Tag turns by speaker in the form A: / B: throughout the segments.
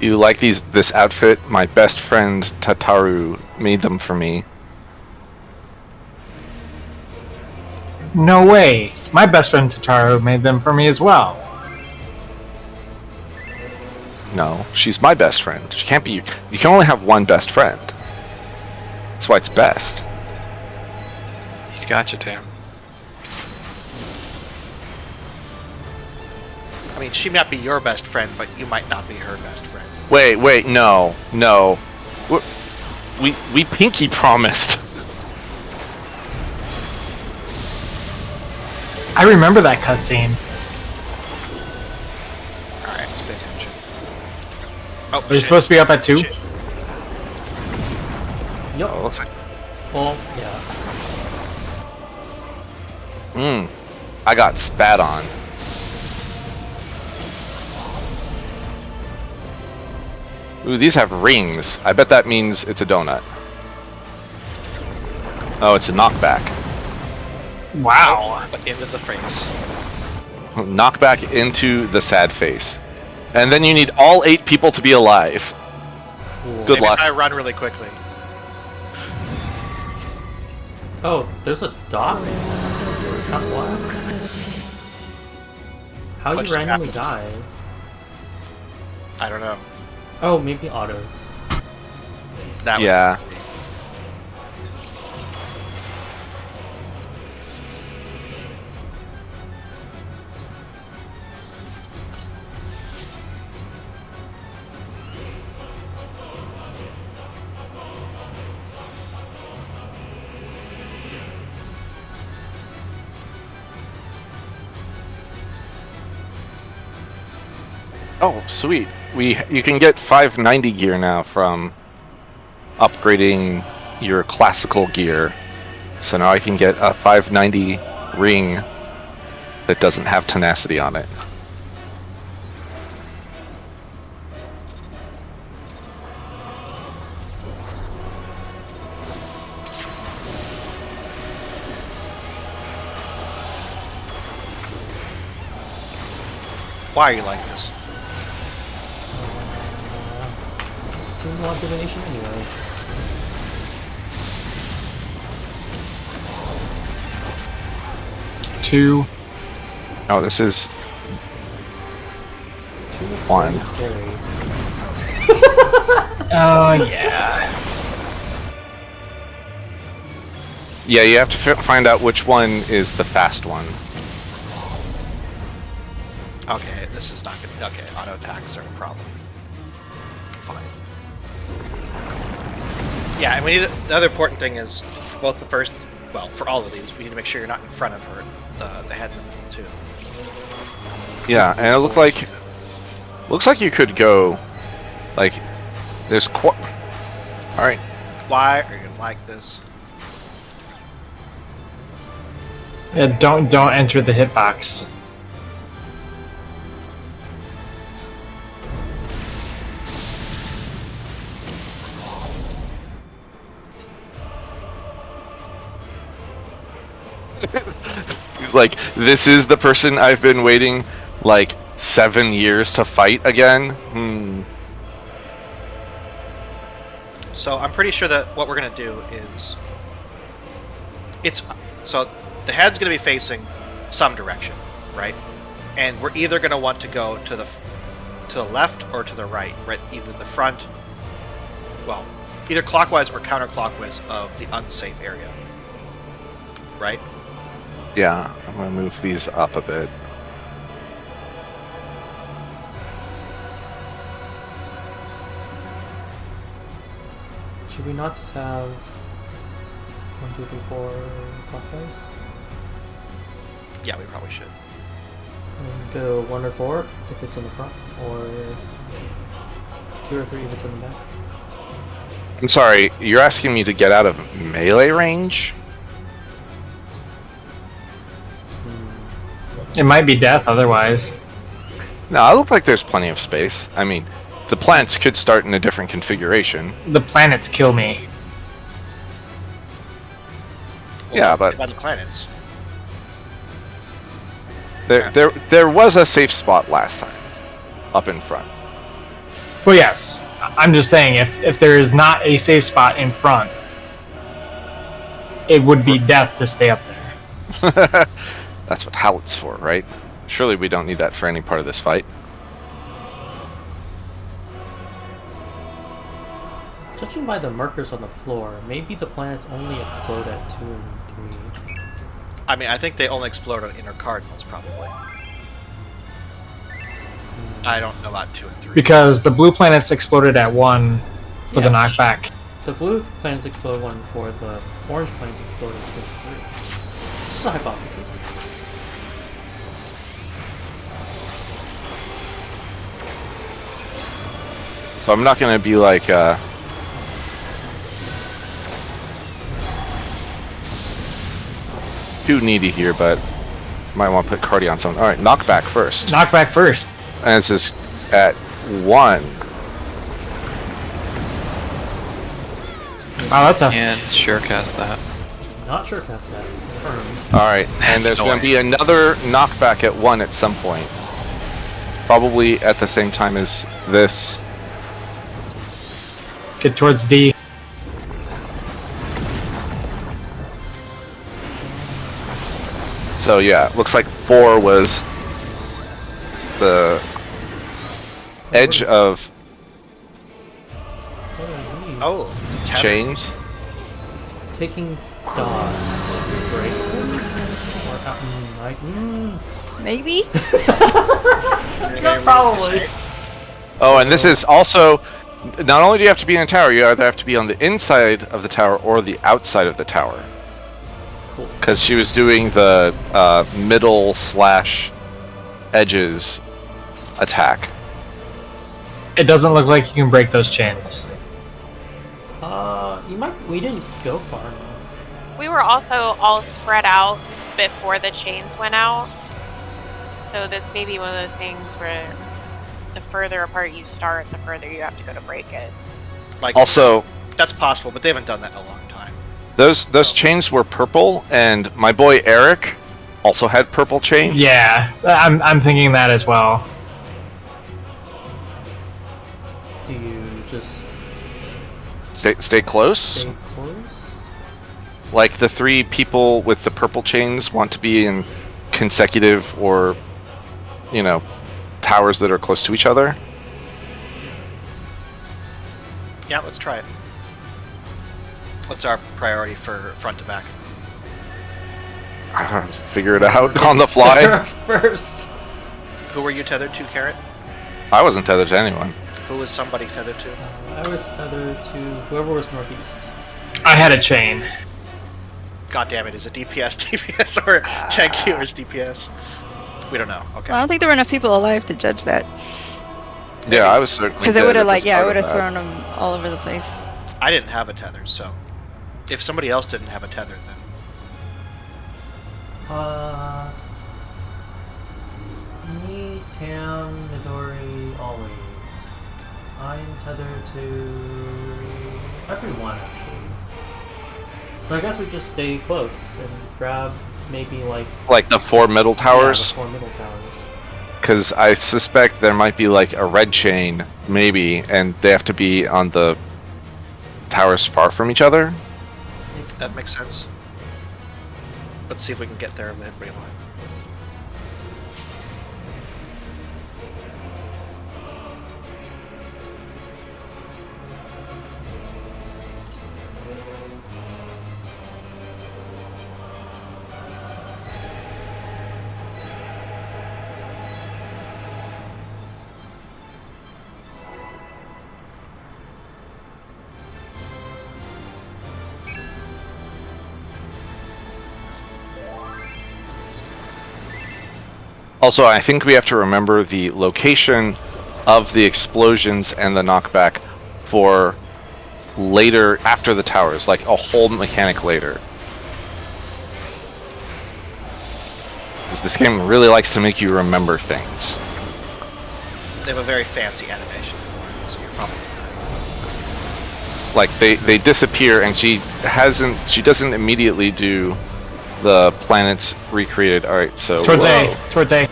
A: You like this outfit? My best friend Tataru made them for me.
B: No way. My best friend Tataru made them for me as well.
A: No, she's my best friend. She can't be. You can only have one best friend. That's why it's best.
C: He's got you, Tam.
D: I mean, she might be your best friend, but you might not be her best friend.
A: Wait, no. We pinky promised.
B: I remember that cutscene.
D: Alright, let's pay attention. Oh,
B: Are you supposed to be up at 2?
D: Shit.
E: Yup.
A: Oh, looks like.
E: Well, yeah.
A: I got spat on. Ooh, these have rings. I bet that means it's a donut. Oh, it's a knockback.
B: Wow.
D: But into the face.
A: Knockback into the sad face. And then you need all 8 people to be alive.
E: Ooh.
A: Good
D: Maybe
A: luck.
D: if I run really quickly.
E: Oh, there's a dot? What? How
D: What
E: you
D: just
E: randomly
D: happened?
E: die?
D: I don't know.
E: Oh, maybe autos.
D: That would-
A: Yeah. Oh, sweet. You can get 590 gear now from upgrading your classical gear. So now I can get a 590 ring that doesn't have tenacity on it.
D: Why are you like this?
E: Didn't want divination anyway.
B: Two.
A: Oh, this is
E: It's
A: one.
E: really scary.
B: Oh, yeah.
A: Yeah, you have to find out which one is the fast one.
D: Okay, this is not good. Okay, auto attacks are a problem. Fine. Yeah, and we need the other important thing is for both the first, well, for all of these, we need to make sure you're not in front of her, the head in the middle too.
A: Yeah, and it looks like you could go, like, there's all right.
D: Why are you like this?
B: Yeah, don't enter the hitbox.
A: Like, this is the person I've been waiting like 7 years to fight again.
D: So I'm pretty sure that what we're gonna do is, so the head's gonna be facing some direction, right? And we're either gonna want to go to the left or to the right, either the front, well, either clockwise or counterclockwise of the unsafe area, right?
A: Yeah, I'm gonna move these up a bit.
E: Should we not just have 1, 2, 3, 4 clockwise?
D: Yeah, we probably should.
E: And go 1 or 4 if it's in the front, or 2 or 3 if it's in the back.
A: I'm sorry, you're asking me to get out of melee range?
B: It might be death otherwise.
A: No, it looks like there's plenty of space. I mean, the plants could start in a different configuration.
B: The planets kill me.
D: Well,
A: Yeah, but
D: by the planets.
A: there was a safe spot last time, up in front.
B: Well, yes. I'm just saying, if there is not a safe spot in front, it would be death to stay up there.
A: That's what Howlett's for, right? Surely we don't need that for any part of this fight.
E: Judging by the markers on the floor, maybe the planets only explode at 2 and 3.
D: I mean, I think they only explode on inner cardinals, probably. I don't know about 2 and 3.
B: Because the blue planets exploded at 1 for the knockback.
E: The blue planets explode 1 for the orange planets explode at 2 and 3. This is a hypothesis.
A: So I'm not going to be like, too needy here, but might want to put Cardi on someone. Alright, knockback first.
B: Knockback first.
A: And this is at 1.
B: Wow, that's a...
C: And sure cast that.
E: Not sure past that. Confirmed.
A: Alright, and there's going to be another knockback at 1 at some point. Probably at the same time as this.
B: Get towards D.
A: So yeah, looks like 4 was the edge of
E: What are these?
D: Oh, tether.
A: chains.
E: Taking dots. Break them? Or
F: Maybe?
E: probably.
A: Oh, and this is also, not only do you have to be in a tower, you either have to be on the inside of the tower or the outside of the tower.
E: Cool.
A: Because she was doing the middle / edges attack.
B: It doesn't look like you can break those chains.
E: You might. We didn't go far enough.
G: We were also all spread out before the chains went out. So this may be one of those things where the further apart you start, the further you have to go to break it.
D: Like,
A: Also,
D: that's possible, but they haven't done that in a long time.
A: those chains were purple, and my boy Eric also had purple chains.
B: Yeah, I'm thinking that as well.
E: Do you just
A: Stay close.
E: stay close?
A: Like the 3 people with the purple chains want to be in consecutive or, towers that are close to each other.
D: Yeah, let's try it. What's our priority for front to back?
A: Figure it out on the fly.
E: First.
D: Who were you tethered to, Carrot?
A: I wasn't tethered to anyone.
D: Who was somebody tethered to?
E: I was tethered to whoever was northeast.
B: I had a chain.
D: God damn it, is it DPS, DPS, or tank healers DPS? We don't know. Okay.
F: Well, I don't think there were enough people alive to judge that.
A: Yeah, I was certainly.
F: Because it
A: dead
F: would have,
A: at the
F: I
A: start
F: would
A: of
F: have
A: that.
F: thrown them all over the place.
D: I didn't have a tether, so if somebody else didn't have a tether, then
E: Me, Tam, Midori, Ollie. I'm tethered to everyone, actually. So I guess we just stay close and grab maybe
A: Like the 4 middle towers,
E: Yeah, the 4 middle towers.
A: because I suspect there might be like a red chain, maybe, and they have to be on the towers far from each other.
D: that makes sense. Let's see if we can get there with everybody alive.
A: Also, I think we have to remember the location of the explosions and the knockback for later, after the towers, like a whole mechanic later. Because this game really likes to make you remember things.
D: They have a very fancy animation, so you're probably
A: Like they disappear, and she doesn't immediately do the planets recreated. All right, so
B: Towards
A: whoa.
B: A. Towards A.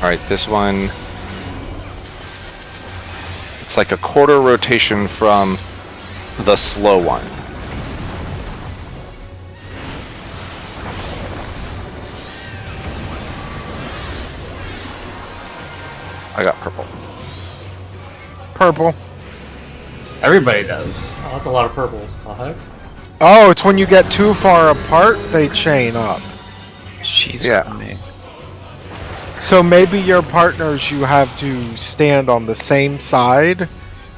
A: Alright, this one... It's like a quarter rotation from the slow one. I got purple.
H: Purple.
B: Everybody does.
E: Oh, that's a lot of purples. The heck?
H: Oh, it's when you get too far apart, they chain up.
C: She's
A: Yeah.
C: coming.
H: So maybe your partners, you have to stand on the same side,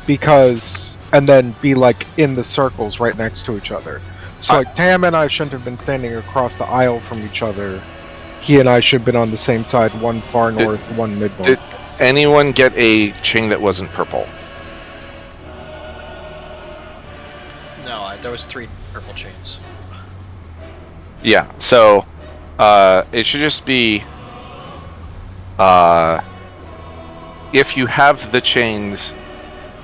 H: because, and then be like in the circles right next to each other. So like Tam and I shouldn't have been standing across the aisle from each other. He and I should have been on the same side, one far north, one mid north.
A: Did anyone get a chain that wasn't purple?
D: No, there was 3 purple chains.
A: Yeah, so it should just be if you have the chains,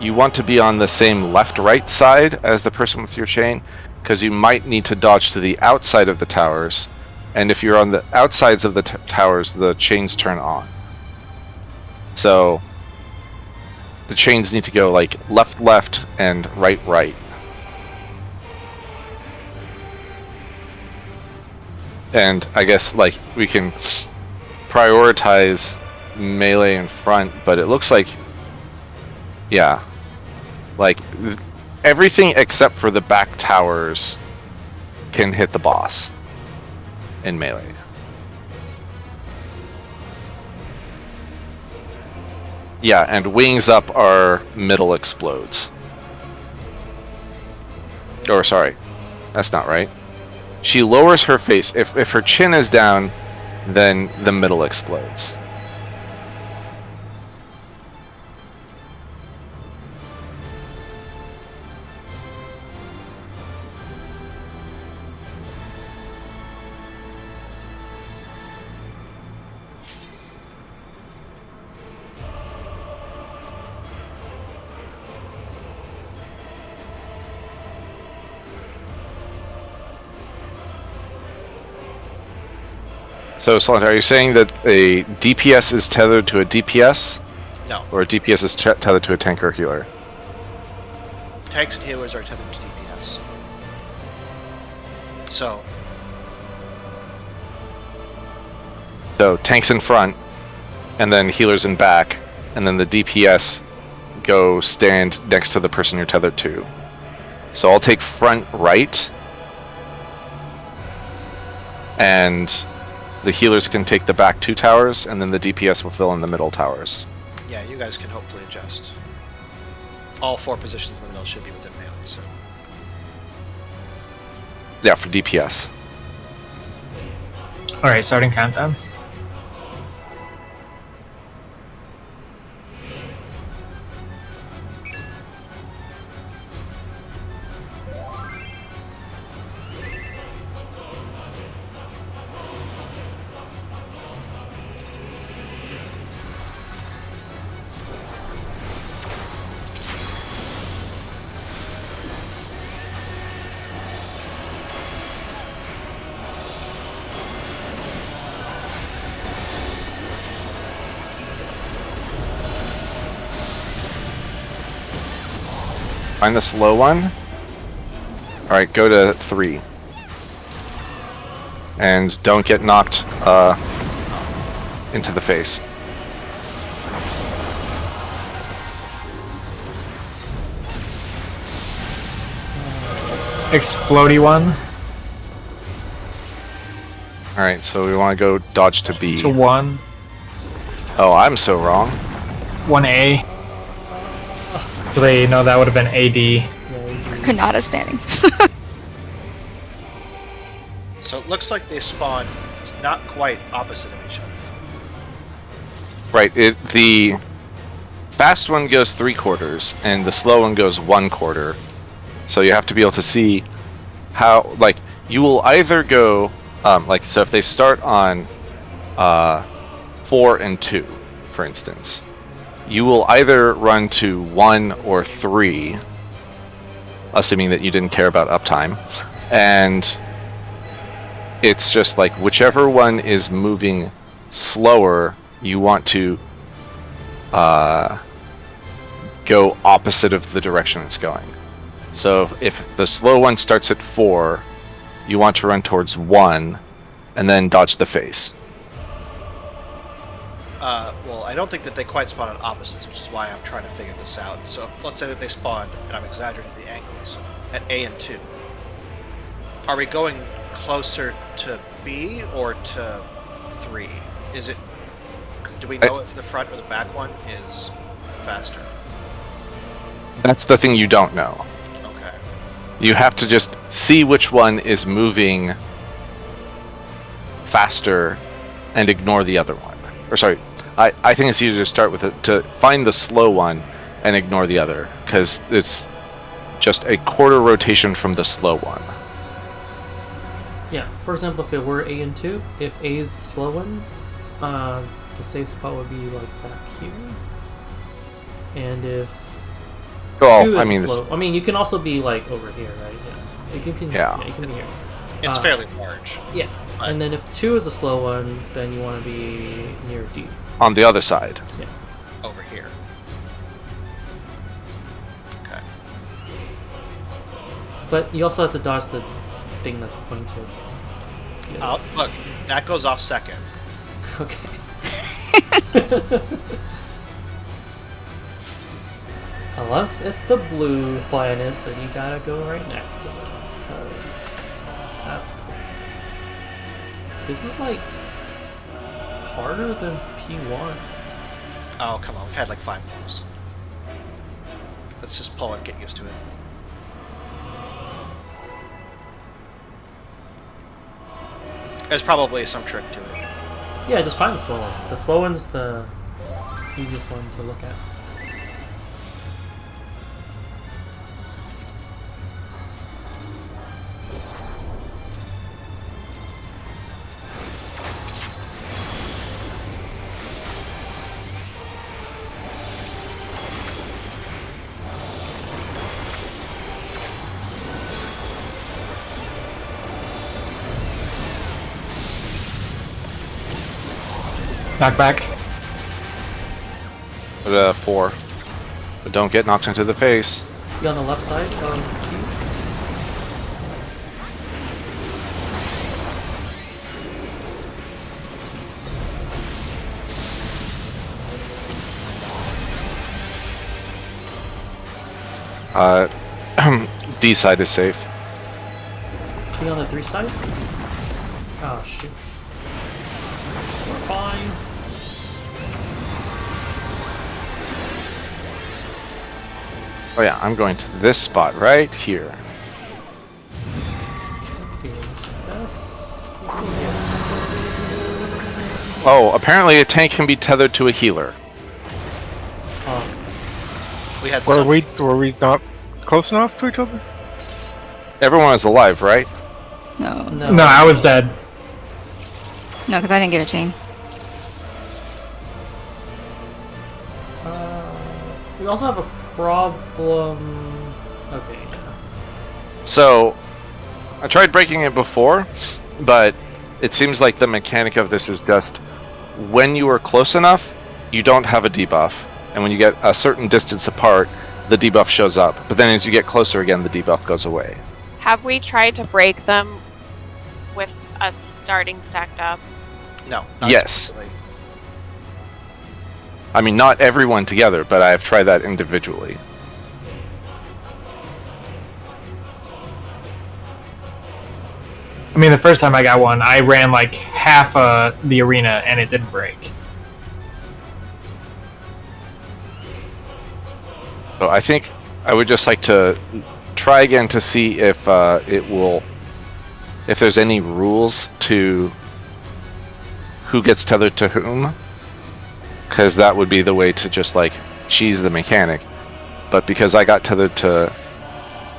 A: you want to be on the same left-right side as the person with your chain, because you might need to dodge to the outside of the towers, and if you're on the outsides of the towers, the chains turn on. So the chains need to go like left and right. And I guess like we can prioritize melee in front, but it looks like, yeah, like everything except for the back towers can hit the boss in melee. Yeah, and wings up are middle explodes. Or sorry, that's not right. She lowers her face. If her chin is down, then the middle explodes. So, Solent, are you saying that a DPS is tethered to a DPS?
D: No.
A: Or a DPS is tethered to a tank or healer?
D: Tanks and healers are tethered to DPS. So,
A: tanks in front, and then healers in back, and then the DPS go stand next to the person you're tethered to. So I'll take front right, and the healers can take the back 2 towers, and then the DPS will fill in the middle towers.
D: yeah, you guys can hopefully adjust. All 4 positions in the middle should be within melee, so.
A: Yeah, for DPS.
B: Alright, starting countdown.
A: Find the slow one. Alright, go to 3. And don't get knocked into the face.
B: Explodey one
A: Alright, so we want to go dodge to B.
B: to 1.
A: Oh, I'm so wrong.
B: 1A. So they know that would have been AD.
F: Kanata standing.
D: So it looks like they spawn not quite opposite of each other.
A: Right, the fast one goes 3/4, and the slow one goes 1/4. So you have to be able to see how, like, you will either go, like, so if they start on 4 and 2, for instance, you will either run to 1 or 3, assuming that you didn't care about uptime, and it's just like whichever one is moving slower you want to go opposite of the direction it's going. So if the slow one starts at 4, you want to run towards 1 and then dodge the face.
D: Well, I don't think that they quite spawn at opposites, which is why I'm trying to figure this out. So let's say that they spawned, and I'm exaggerating the angles, at A and 2. Are we going closer to B or to 3? Is it? Do we know if the front or the back one is faster?
A: That's the thing you don't know.
D: Okay.
A: You have to just see which one is moving faster and ignore the other one. Or sorry, I think it's easier to start with it, to find the slow one and ignore the other, because it's just a quarter rotation from the slow one.
E: Yeah, for example, if it were A and 2, if A is the slow one, the safe spot would be like back here. And if 2 is the slow, I mean, you can also be like over here, right? Yeah, you can be here.
D: It's fairly large.
E: Yeah, and then if 2 is a slow one, then you want to be near D.
A: On the other side.
E: Yeah.
D: Over here. Okay.
E: But you also have to dodge the thing that's pointed.
D: Look, that goes off second.
E: Okay. Unless it's the blue planet, so you gotta go right next to it. Because that's cool. This is like harder than P1.
D: Oh, come on. We've had like 5 moves. Let's just pull and get used to it. There's probably some trick to it.
E: Yeah, just find the slow one. The slow one's the easiest one to look at.
B: Knock back.
A: But 4. But don't get knocked into the face.
E: You on the left side of D?
A: D side is safe.
E: Be on the 3 side? Oh shoot. We're fine.
A: Oh yeah, I'm going to this spot right here. Oh, apparently a tank can be tethered to a healer.
D: We had
H: Were
D: some.
H: we not close enough to each other?
A: Everyone is alive, right?
F: No.
B: No, I was dead.
F: No, because I didn't get a chain.
E: We also have a problem. Okay, yeah.
A: So, I tried breaking it before, but it seems like the mechanic of this is just when you are close enough, you don't have a debuff, and when you get a certain distance apart, the debuff shows up. But then as you get closer again, the debuff goes away.
G: Have we tried to break them with us starting stacked up?
D: No.
A: Yes.
D: Specifically.
A: I mean, not everyone together, but I have tried that individually.
B: I mean, the first time I got one, I ran like half the arena and it didn't break.
A: So I think I would just like to try again to see if if there's any rules to who gets tethered to whom, because that would be the way to just like cheese the mechanic. But because I got tethered to,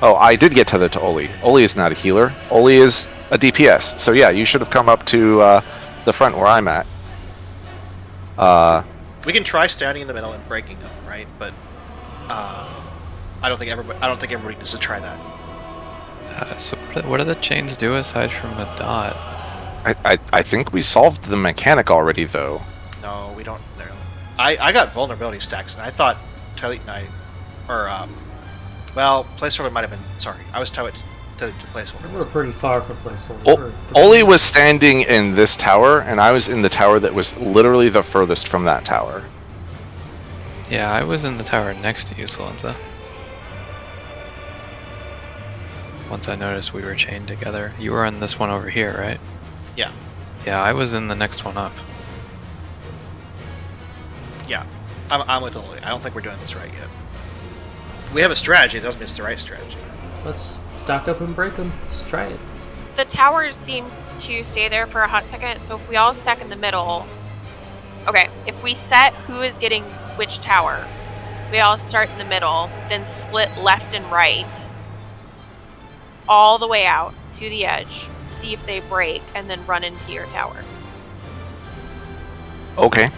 A: I did get tethered to Oli. Oli is not a healer. Oli is a DPS. So yeah, you should have come up to the front where I'm at.
D: We can try standing in the middle and breaking them, right? But I don't think everybody needs to try that.
C: So what do the chains do aside from a dot?
A: I think we solved the mechanic already, though.
D: No, we don't. No. I got vulnerability stacks, and I thought Tyleet and I, or well, placeholder might have been. Sorry, I was tied to placeholder.
E: We were pretty far from placeholder.
A: Oli was standing in this tower, and I was in the tower that was literally the furthest from that tower.
C: Yeah, I was in the tower next to you, Salenza. Once I noticed we were chained together. You were on this one over here, right?
D: Yeah.
C: Yeah, I was in the next one up.
D: Yeah, I'm with Oli. I don't think we're doing this right yet. We have a strategy. It doesn't mean it's the right strategy.
E: Let's stack up and break them. Let's try it.
G: The towers seem to stay there for a hot second, so if we all stack in the middle... Okay, if we set who is getting which tower, we all start in the middle, then split left and right, all the way out to the edge, see if they break, and then run into your tower.
A: Okay.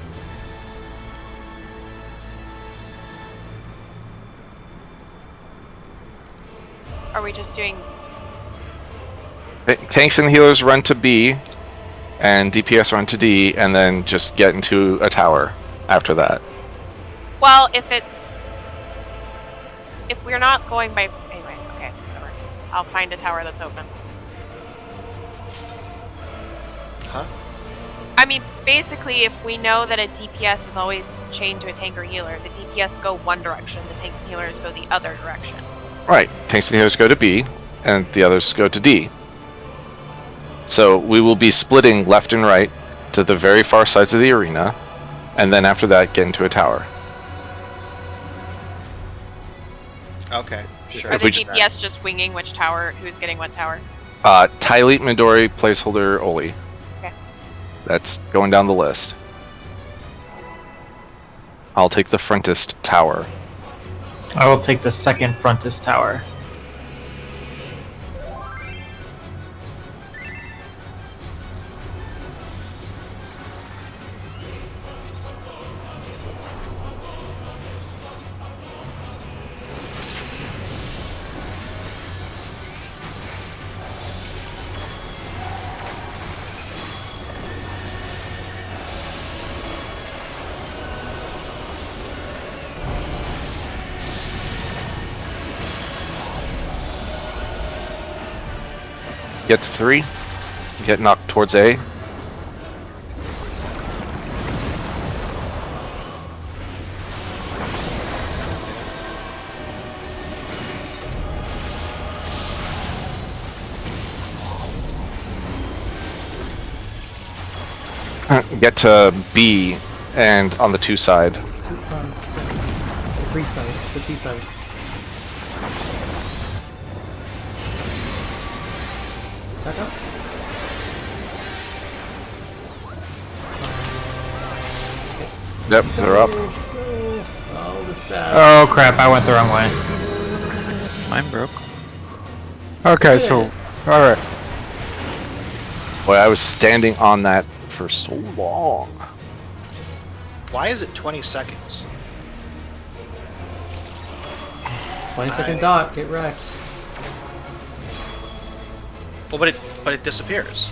G: Are we just doing...
A: Tanks and healers run to B, and DPS run to D, and then just get into a tower after that.
G: Well, if we're not going by... Anyway, okay, whatever. I'll find a tower that's open.
D: Huh?
G: I mean, basically, if we know that a DPS is always chained to a tank or healer, the DPS go one direction, the tanks and healers go the other direction.
A: Right. Tanks and healers go to B, and the others go to D. So we will be splitting left and right to the very far sides of the arena, and then after that, get into a tower.
D: Okay, sure.
G: Are
A: If
G: the
A: we
G: DPS just winging which tower, who's getting what tower?
A: Tyleet, Midori, placeholder, Oli.
G: Okay.
A: That's going down the list. I'll take the frontest tower.
B: I will take the second frontest tower.
A: Get to 3. Get knocked towards A. Get to B and on the 2 side.
E: The 3 side, the C side. Back up.
A: Yep, they're up.
E: Oh, the stab.
B: Oh crap, I went the wrong way.
C: Mine broke.
H: Okay, so alright.
A: Boy, I was standing on that for so long.
D: Why is it 20 seconds?
E: 20-second dot, get wrecked.
D: Well, but it disappears.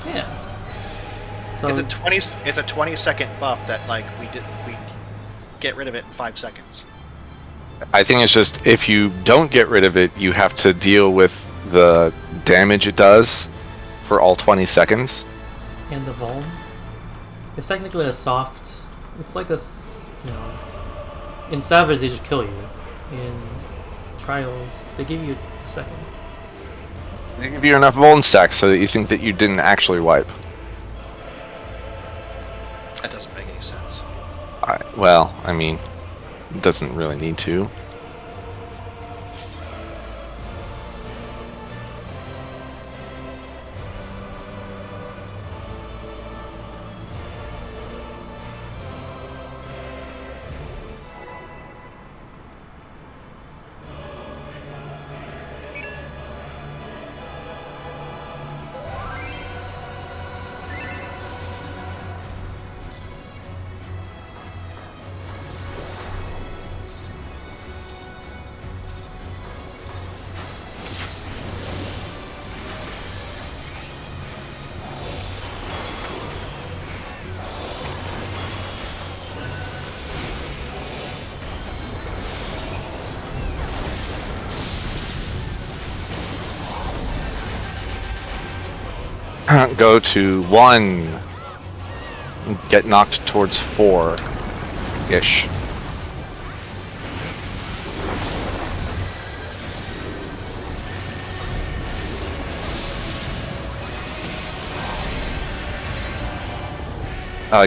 E: Yeah. So
D: It's a 20-second buff that like we get rid of it in 5 seconds.
A: I think it's just if you don't get rid of it, you have to deal with the damage it does for all 20 seconds.
E: and the vuln. It's technically a soft. It's like a, in Savage they just kill you. In Trials they give you a second.
A: They give you enough vuln stacks so that you think that you didn't actually wipe.
D: That doesn't make any sense.
A: Well, I mean, it doesn't really need to. go to 1. Get knocked towards 4-ish.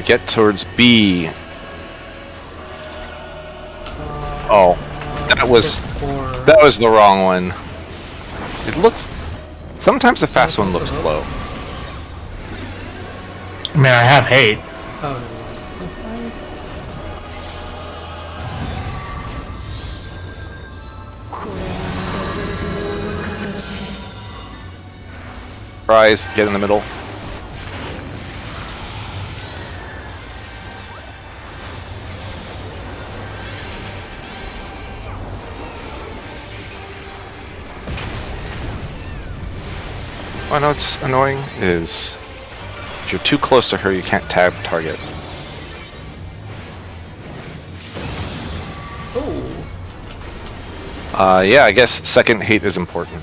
A: Get towards B. Oh, that was the wrong one. It looks. Sometimes the fast one looks slow.
B: I mean, I have hate.
E: Oh, nice.
A: Rise, get in the middle. Oh, I know what's annoying is if you're too close to her, you can't tab target.
E: Oh.
A: Yeah, I guess second hate is important.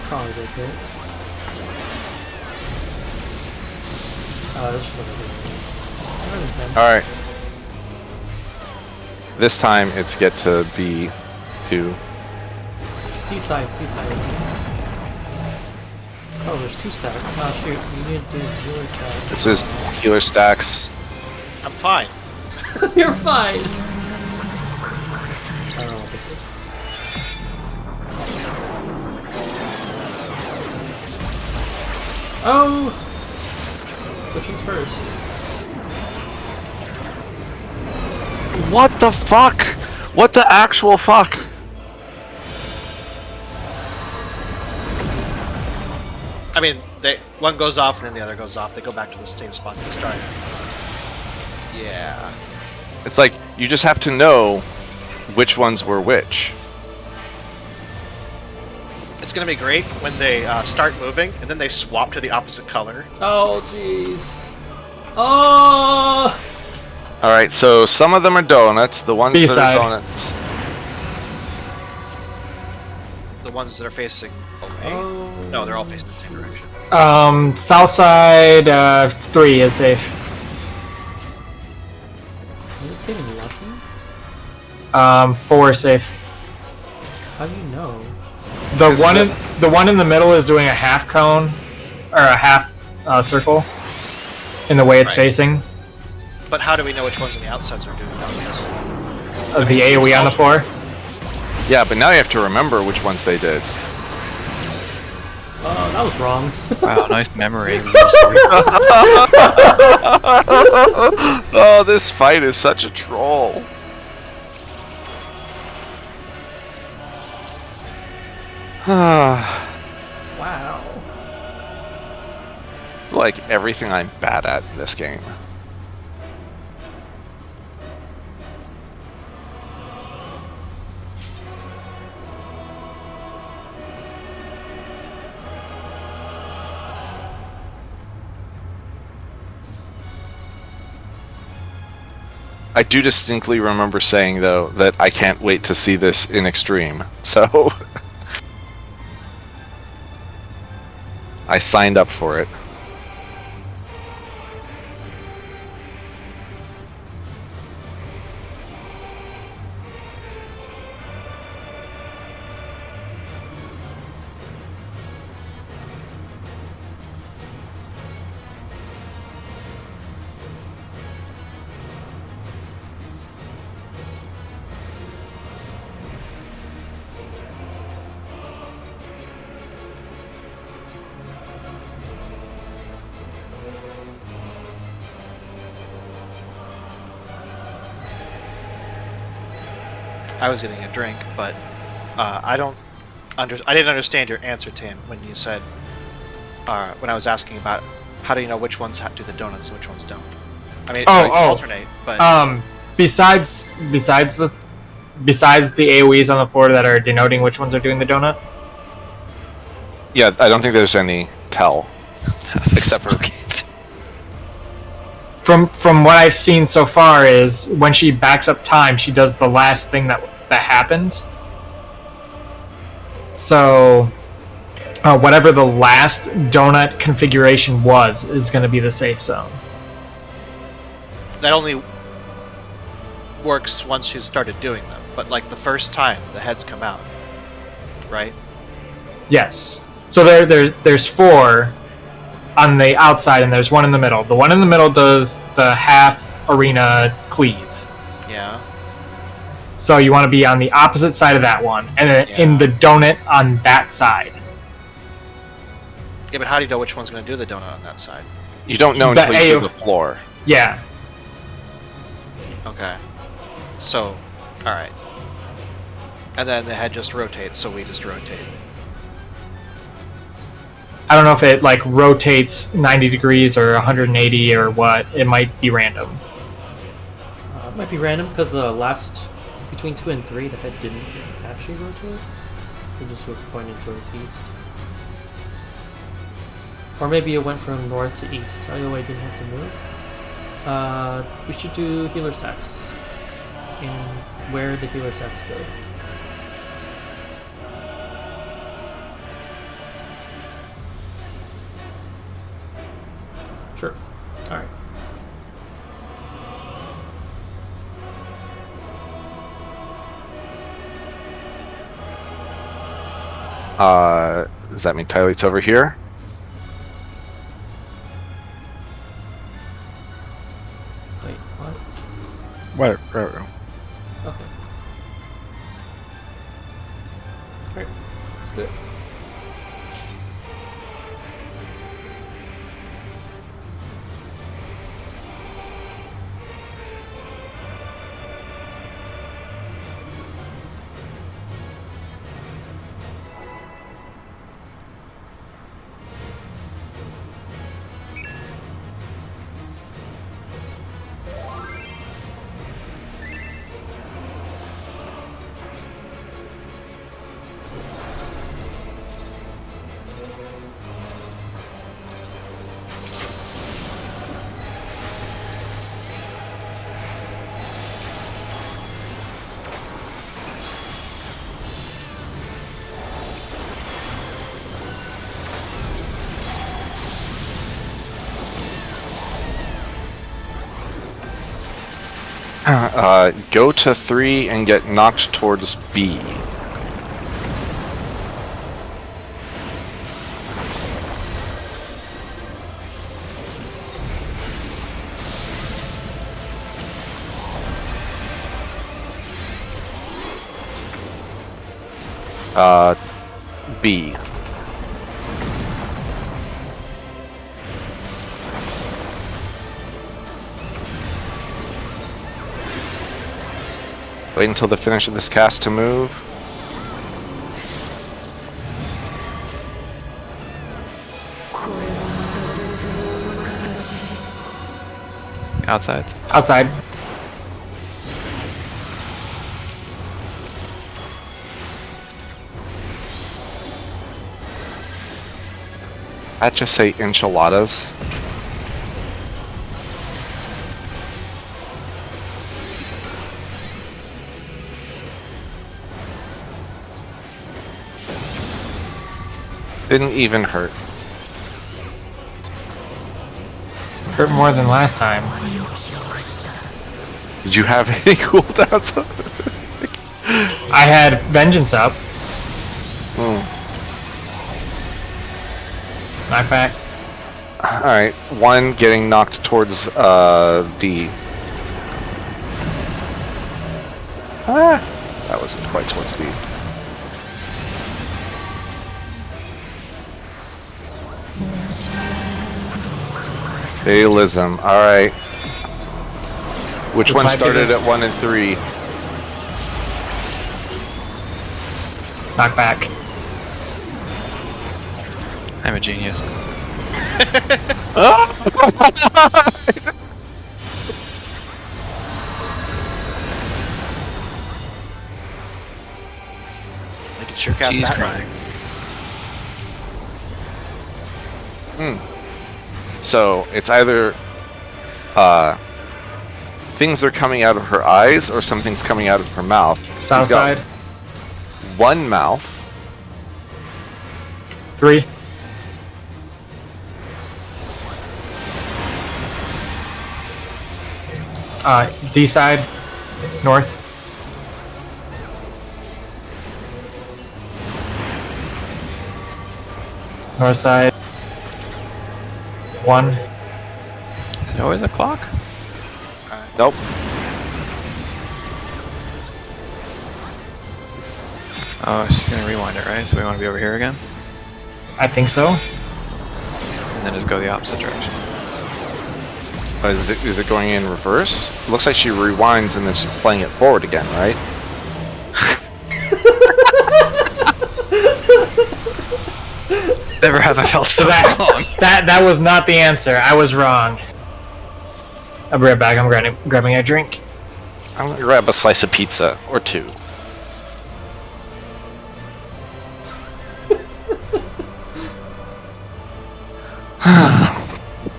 E: Probably a good hit. This should have been.
A: Alright. This time it's get to B2.
E: Seaside. Oh, there's 2 stacks. Oh shoot, you need to do healer stacks.
A: This is healer stacks.
D: I'm fine.
E: You're fine! I don't know what this is. Oh! Which one's first?
A: What the fuck? What the actual fuck?
D: I mean, one goes off and then the other goes off. They go back to the same spots they started. Yeah.
A: It's like, you just have to know which ones were which.
D: It's gonna be great when they start moving and then they swap to the opposite color.
E: Oh, jeez. Oh!
A: Alright, so some of them are donuts. The ones that
B: B-side.
A: are donuts.
D: The ones that are facing away.
E: Oh.
D: No, they're all facing the same direction.
B: South side, 3 is safe.
E: I'm just getting lucky?
B: 4 is safe.
E: How do you know?
B: The one in the middle is doing a half cone, or a half circle, in the way it's
D: Right.
B: facing.
D: But how do we know which ones on the outsides are doing that?
B: The AoE on the floor.
A: Yeah, but now you have to remember which ones they did.
E: That was wrong.
C: Wow, nice memory.
A: Oh, this fight is such a troll.
E: Wow.
A: It's like everything I'm bad at in this game. I do distinctly remember saying, though, that I can't wait to see this in Extreme, so I signed up for it.
D: I was getting a drink, but I didn't understand your answer, Tim, when you said when I was asking about how do you know which ones do the donuts and which ones don't. I mean, so you alternate, but
B: Besides the AoEs on the floor that are denoting which ones are doing the donut.
A: Yeah, I don't think there's any tell. Except for...
B: From what I've seen so far is when she backs up time, she does the last thing that happened. So whatever the last donut configuration was is going to be the safe zone.
D: That only works once you started doing them, but like the first time the heads come out, right?
B: Yes. So there's 4 on the outside, and there's 1 in the middle. The one in the middle does the half arena cleave.
D: Yeah.
B: So you want to be on the opposite side of that one, and then in the donut on that side.
D: Yeah, but how do you know which one's going to do the donut on that side?
A: You don't know until you see the floor.
B: Yeah.
D: Okay. So, alright. And then the head just rotates, so we just rotate.
B: I don't know if it like rotates 90 degrees or 180 or what. It might be random.
E: It might be random because the last between 2 and 3, the head didn't actually rotate. It just was pointed towards east. Or maybe it went from north to east. Either way, it didn't have to move. We should do healer sacks. And where the healer sacks go. Sure. Alright.
A: Does that mean Tyle's over here?
E: Wait, what?
H: Whatever.
E: Okay. Alright, let's do it.
A: Go to 3 and get knocked towards B. B. Wait until the finish of this cast to move.
C: Outside.
B: Outside.
A: I'd just say enchiladas. Didn't even hurt.
B: Hurt more than last time.
A: Did you have any cooldowns?
B: I had Vengeance up. Knockback.
A: Alright, 1 getting knocked towards D. That wasn't quite towards D. Fatalism, alright. Which
B: This
A: one
B: might be
A: started
B: the-
A: at 1 and 3?
B: Knockback.
C: I'm a genius.
D: They can sure cast
C: She's
D: that
C: crying.
A: So, it's either things are coming out of her eyes or something's coming out of her mouth.
B: South
A: She's got
B: side.
A: 1 mouth
B: 3. D side, north. North side. 1.
C: Is it always a clock?
A: Nope.
C: Oh, she's gonna rewind it, right? So we want to be over here again?
B: I think so.
C: And then just go the opposite direction.
A: Is it going in reverse? Looks like she rewinds and then she's playing it forward again, right?
C: Never have I felt so wrong.
B: That was not the answer. I was wrong. I'll be right back. I'm grabbing a drink.
A: I'm gonna grab a slice of pizza or two.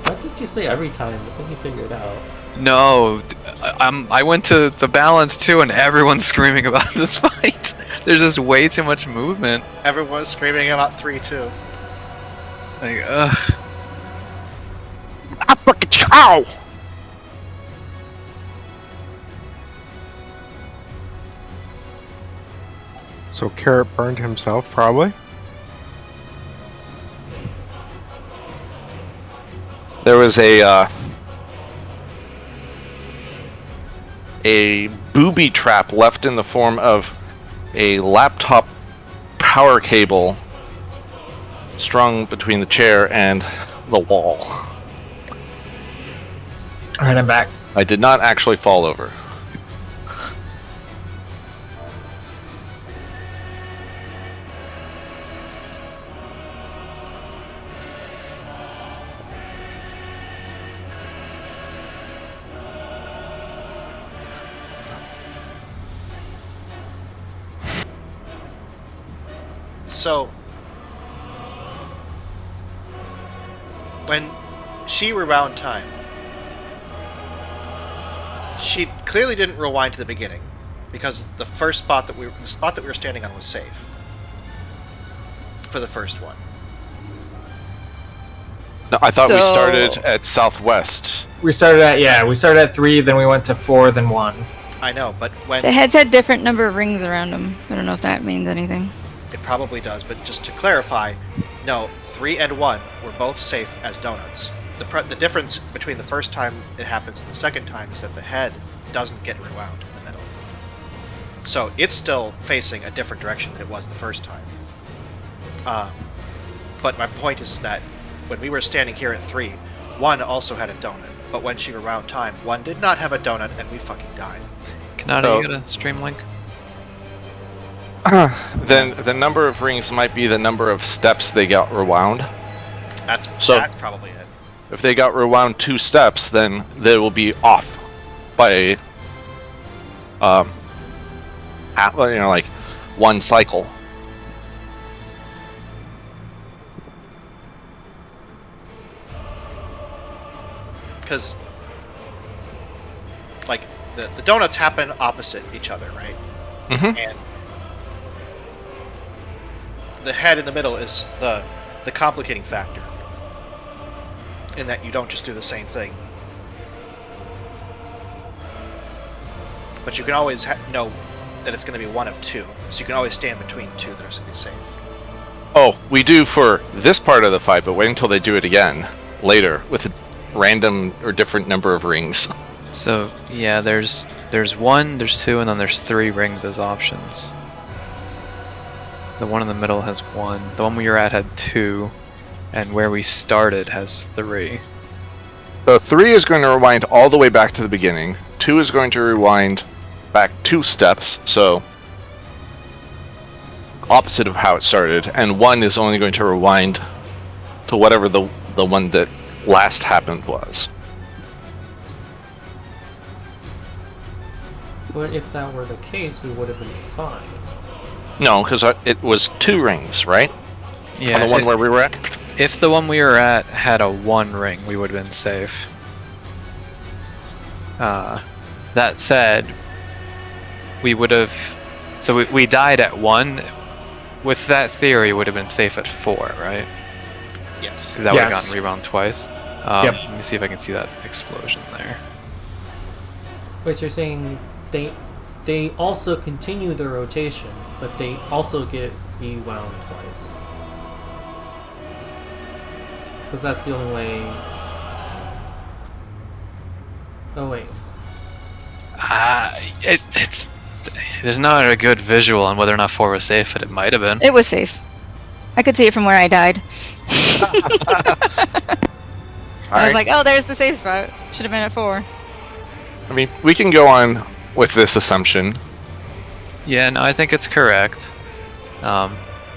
E: What did you say every time? I think you figured it out.
C: No, I went to the balance too, and everyone's screaming about this fight. There's just way too much movement.
D: Everyone's screaming about 3 too.
C: Like, ugh.
A: I fucking cow!
H: So Carrot burned himself, probably.
A: There was a booby trap left in the form of a laptop power cable strung between the chair and the wall.
B: Alright, I'm back.
A: I did not actually fall over.
D: So, when she rewound time, she clearly didn't rewind to the beginning, because the spot that we were standing on was safe for the first one.
A: No, I thought we
F: So-
A: started at southwest.
B: We started at 3, then we went to 4, then 1.
D: I know, but when
F: The heads had different number of rings around them. I don't know if that means anything.
D: it probably does, but just to clarify, no, 3 and 1 were both safe as donuts. The difference between the first time it happens and the second time is that the head doesn't get rewound in the middle. So it's still facing a different direction than it was the first time. But my point is that when we were standing here at 3, 1 also had a donut, but when she rewound time, 1 did not have a donut and we fucking died.
C: Kanata,
A: Oh.
C: you got a stream link?
A: Then the number of rings might be the number of steps they got rewound.
D: That's probably it.
A: If they got rewound 2 steps, then they will be off by like 1 cycle.
D: Because like the donuts happen opposite each other, right?
A: Mm-hmm.
D: And the head in the middle is the complicating factor, in that you don't just do the same thing, but you can always know that it's going to be one of 2, so you can always stand between 2 that are going to be safe.
A: Oh, we do for this part of the fight, but wait until they do it again later with a random or different number of rings.
C: So yeah, there's 1, there's 2, and then there's 3 rings as options. The one in the middle has 1. The one we were at had 2, and where we started has 3.
A: So 3 is going to rewind all the way back to the beginning. 2 is going to rewind back 2 steps, so opposite of how it started, and 1 is only going to rewind to whatever the one that last happened was.
E: But if that were the case, we would have been fine.
A: No, because it was 2 rings, right?
C: Yeah,
A: On the one where we were at?
C: if the one we were at had a 1 ring, we would have been safe. That said, we would have... So we died at 1, with that theory, it would have been safe at 4, right?
D: Yes.
C: Because that would have
B: Yes.
C: gotten rewound twice.
B: Yep.
C: Let me see if I can see that explosion there.
E: Wait, so you're saying they also continue the rotation, but they also get rewound twice? Because that's the only way. Oh wait.
C: It's there's not a good visual on whether or not 4 was safe, but it might have been.
F: It was safe. I could see it from where I died. I was
A: Alright.
F: like, oh, there's the safe spot. Should have been at 4.
A: I mean, we can go on with this assumption.
C: Yeah, no, I think it's correct.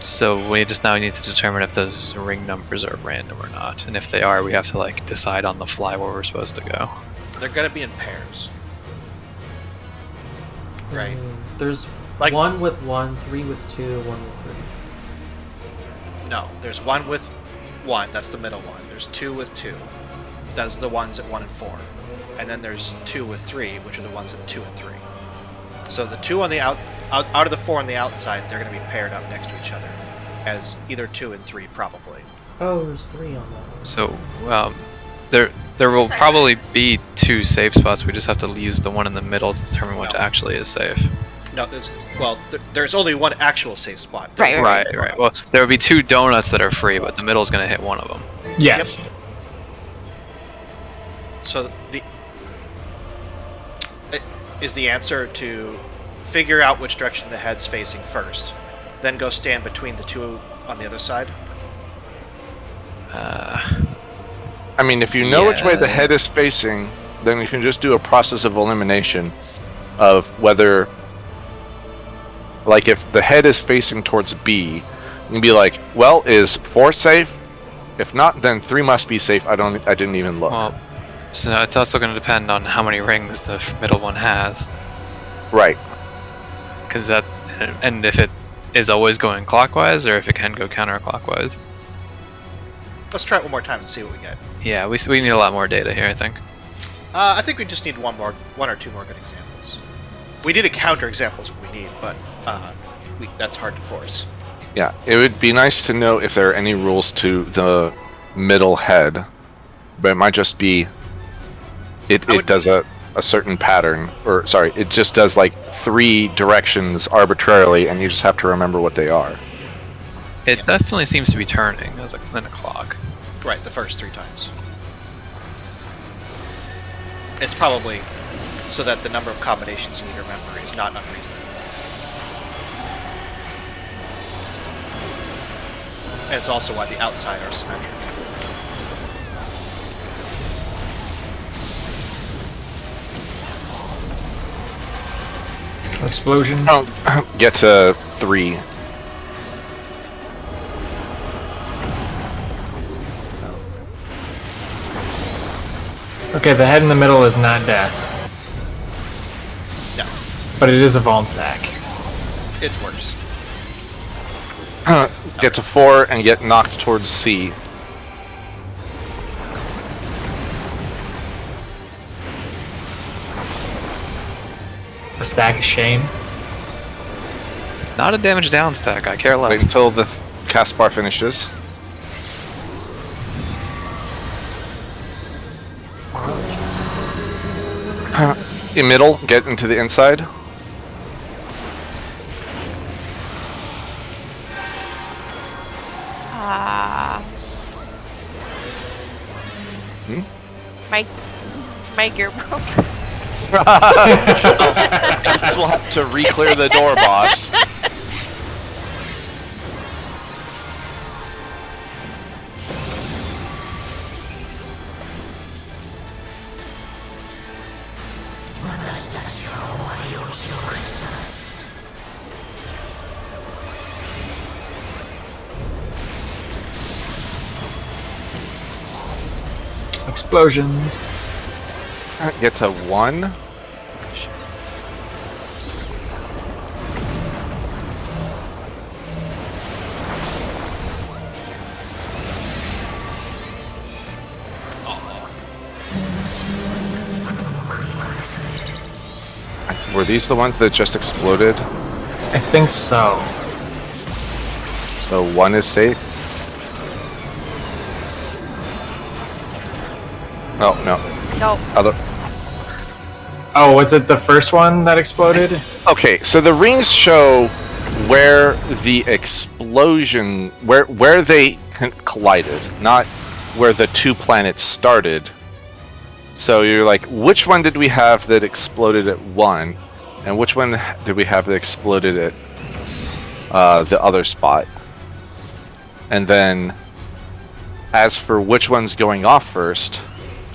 C: So we just now need to determine if those ring numbers are random or not, and if they are, we have to like decide on the fly where we're supposed to go.
D: They're gonna be in pairs. Right.
E: There's
D: Like-
E: 1 with 1, 3 with 2, 1 with 3.
D: No, there's 1 with 1, that's the middle one. There's 2 with 2. That's the ones at 1 and 4. And then there's 2 with 3, which are the ones at 2 and 3. So the 2 on the out of the 4 on the outside, they're going to be paired up next to each other as either 2 and 3 probably.
E: Oh, there's 3 on that one.
C: So there will probably be 2 safe spots. We just have to use the one in the middle to determine what
D: No.
C: actually is safe.
D: No, there's only one actual safe spot.
F: Right.
C: Right. Well, there will be 2 donuts that are free, but the middle is going to hit one of them.
B: Yes.
D: So is the answer to figure out which direction the head's facing first, then go stand between the 2 on the other side?
A: I mean, if you know which way the head is facing, then you can just do a process of elimination of whether, like, if the head is facing towards B, you can be like, well, is 4 safe? If not, then 3 must be safe. I didn't even look.
C: Well, so now it's also going to depend on how many rings the middle one has,
A: Right.
C: because and if it is always going clockwise or if it can go counterclockwise.
D: Let's try it one more time and see what we get.
C: Yeah, we need a lot more data here, I think.
D: I think we just need one or two more good examples. We need a counter examples what we need, but that's hard to force.
A: Yeah, it would be nice to know if there are any rules to the middle head, but it might just be it does a certain pattern, or sorry, it just does like 3 directions arbitrarily, and you just have to remember what they are.
C: It definitely seems to be turning as a clock.
D: Right, the first 3 times. It's probably so that the number of combinations you need to remember is not unreasonable. And it's also why the outside are symmetric.
B: Explosion.
A: Oh, get to 3.
B: Okay, the head in the middle is not death,
D: No,
B: but it is a Vaughn stack.
D: it's worse.
A: Get to 4 and get knocked towards C.
B: A stack of shame.
C: Not a damage down stack, I care
A: Wait
C: less.
A: until the cast bar finishes. In middle, get into the inside.
G: My gear broke.
A: This will have to re-clear the door, boss.
B: Explosions.
A: Get to 1. Were these the ones that just exploded?
B: I think so.
A: So one is safe. Oh no.
G: Nope.
A: Other.
B: Oh, was it the first one that exploded?
A: Okay, so the rings show where the explosion, where they collided, not where the two planets started. So you're like, which one did we have that exploded at one, and which one did we have that exploded at the other spot? And then, as for which one's going off first,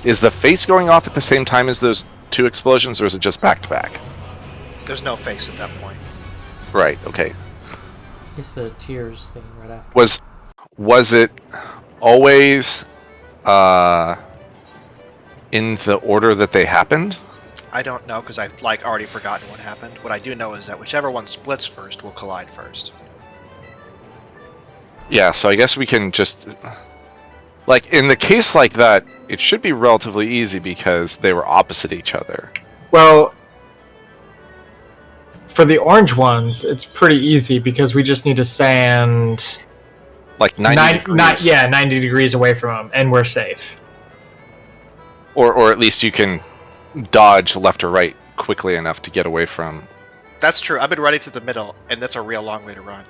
A: is the face going off at the same time as those two explosions, or is it just back to back?
D: There's no face at that point.
A: Right. Okay.
E: It's the tears thing right after.
A: Was it always in the order that they happened?
D: I don't know because I've already forgotten what happened. What I do know is that whichever one splits first will collide first.
A: Yeah. So I guess we can just in the case like that, it should be relatively easy because they were opposite each other.
B: Well, for the orange ones, it's pretty easy because we just need to stand
A: Like 90 degrees.
B: 90 degrees away from them, and we're safe.
A: Or at least you can dodge left or right quickly enough to get away from.
D: That's true. I've been running to the middle, and that's a real long way to run.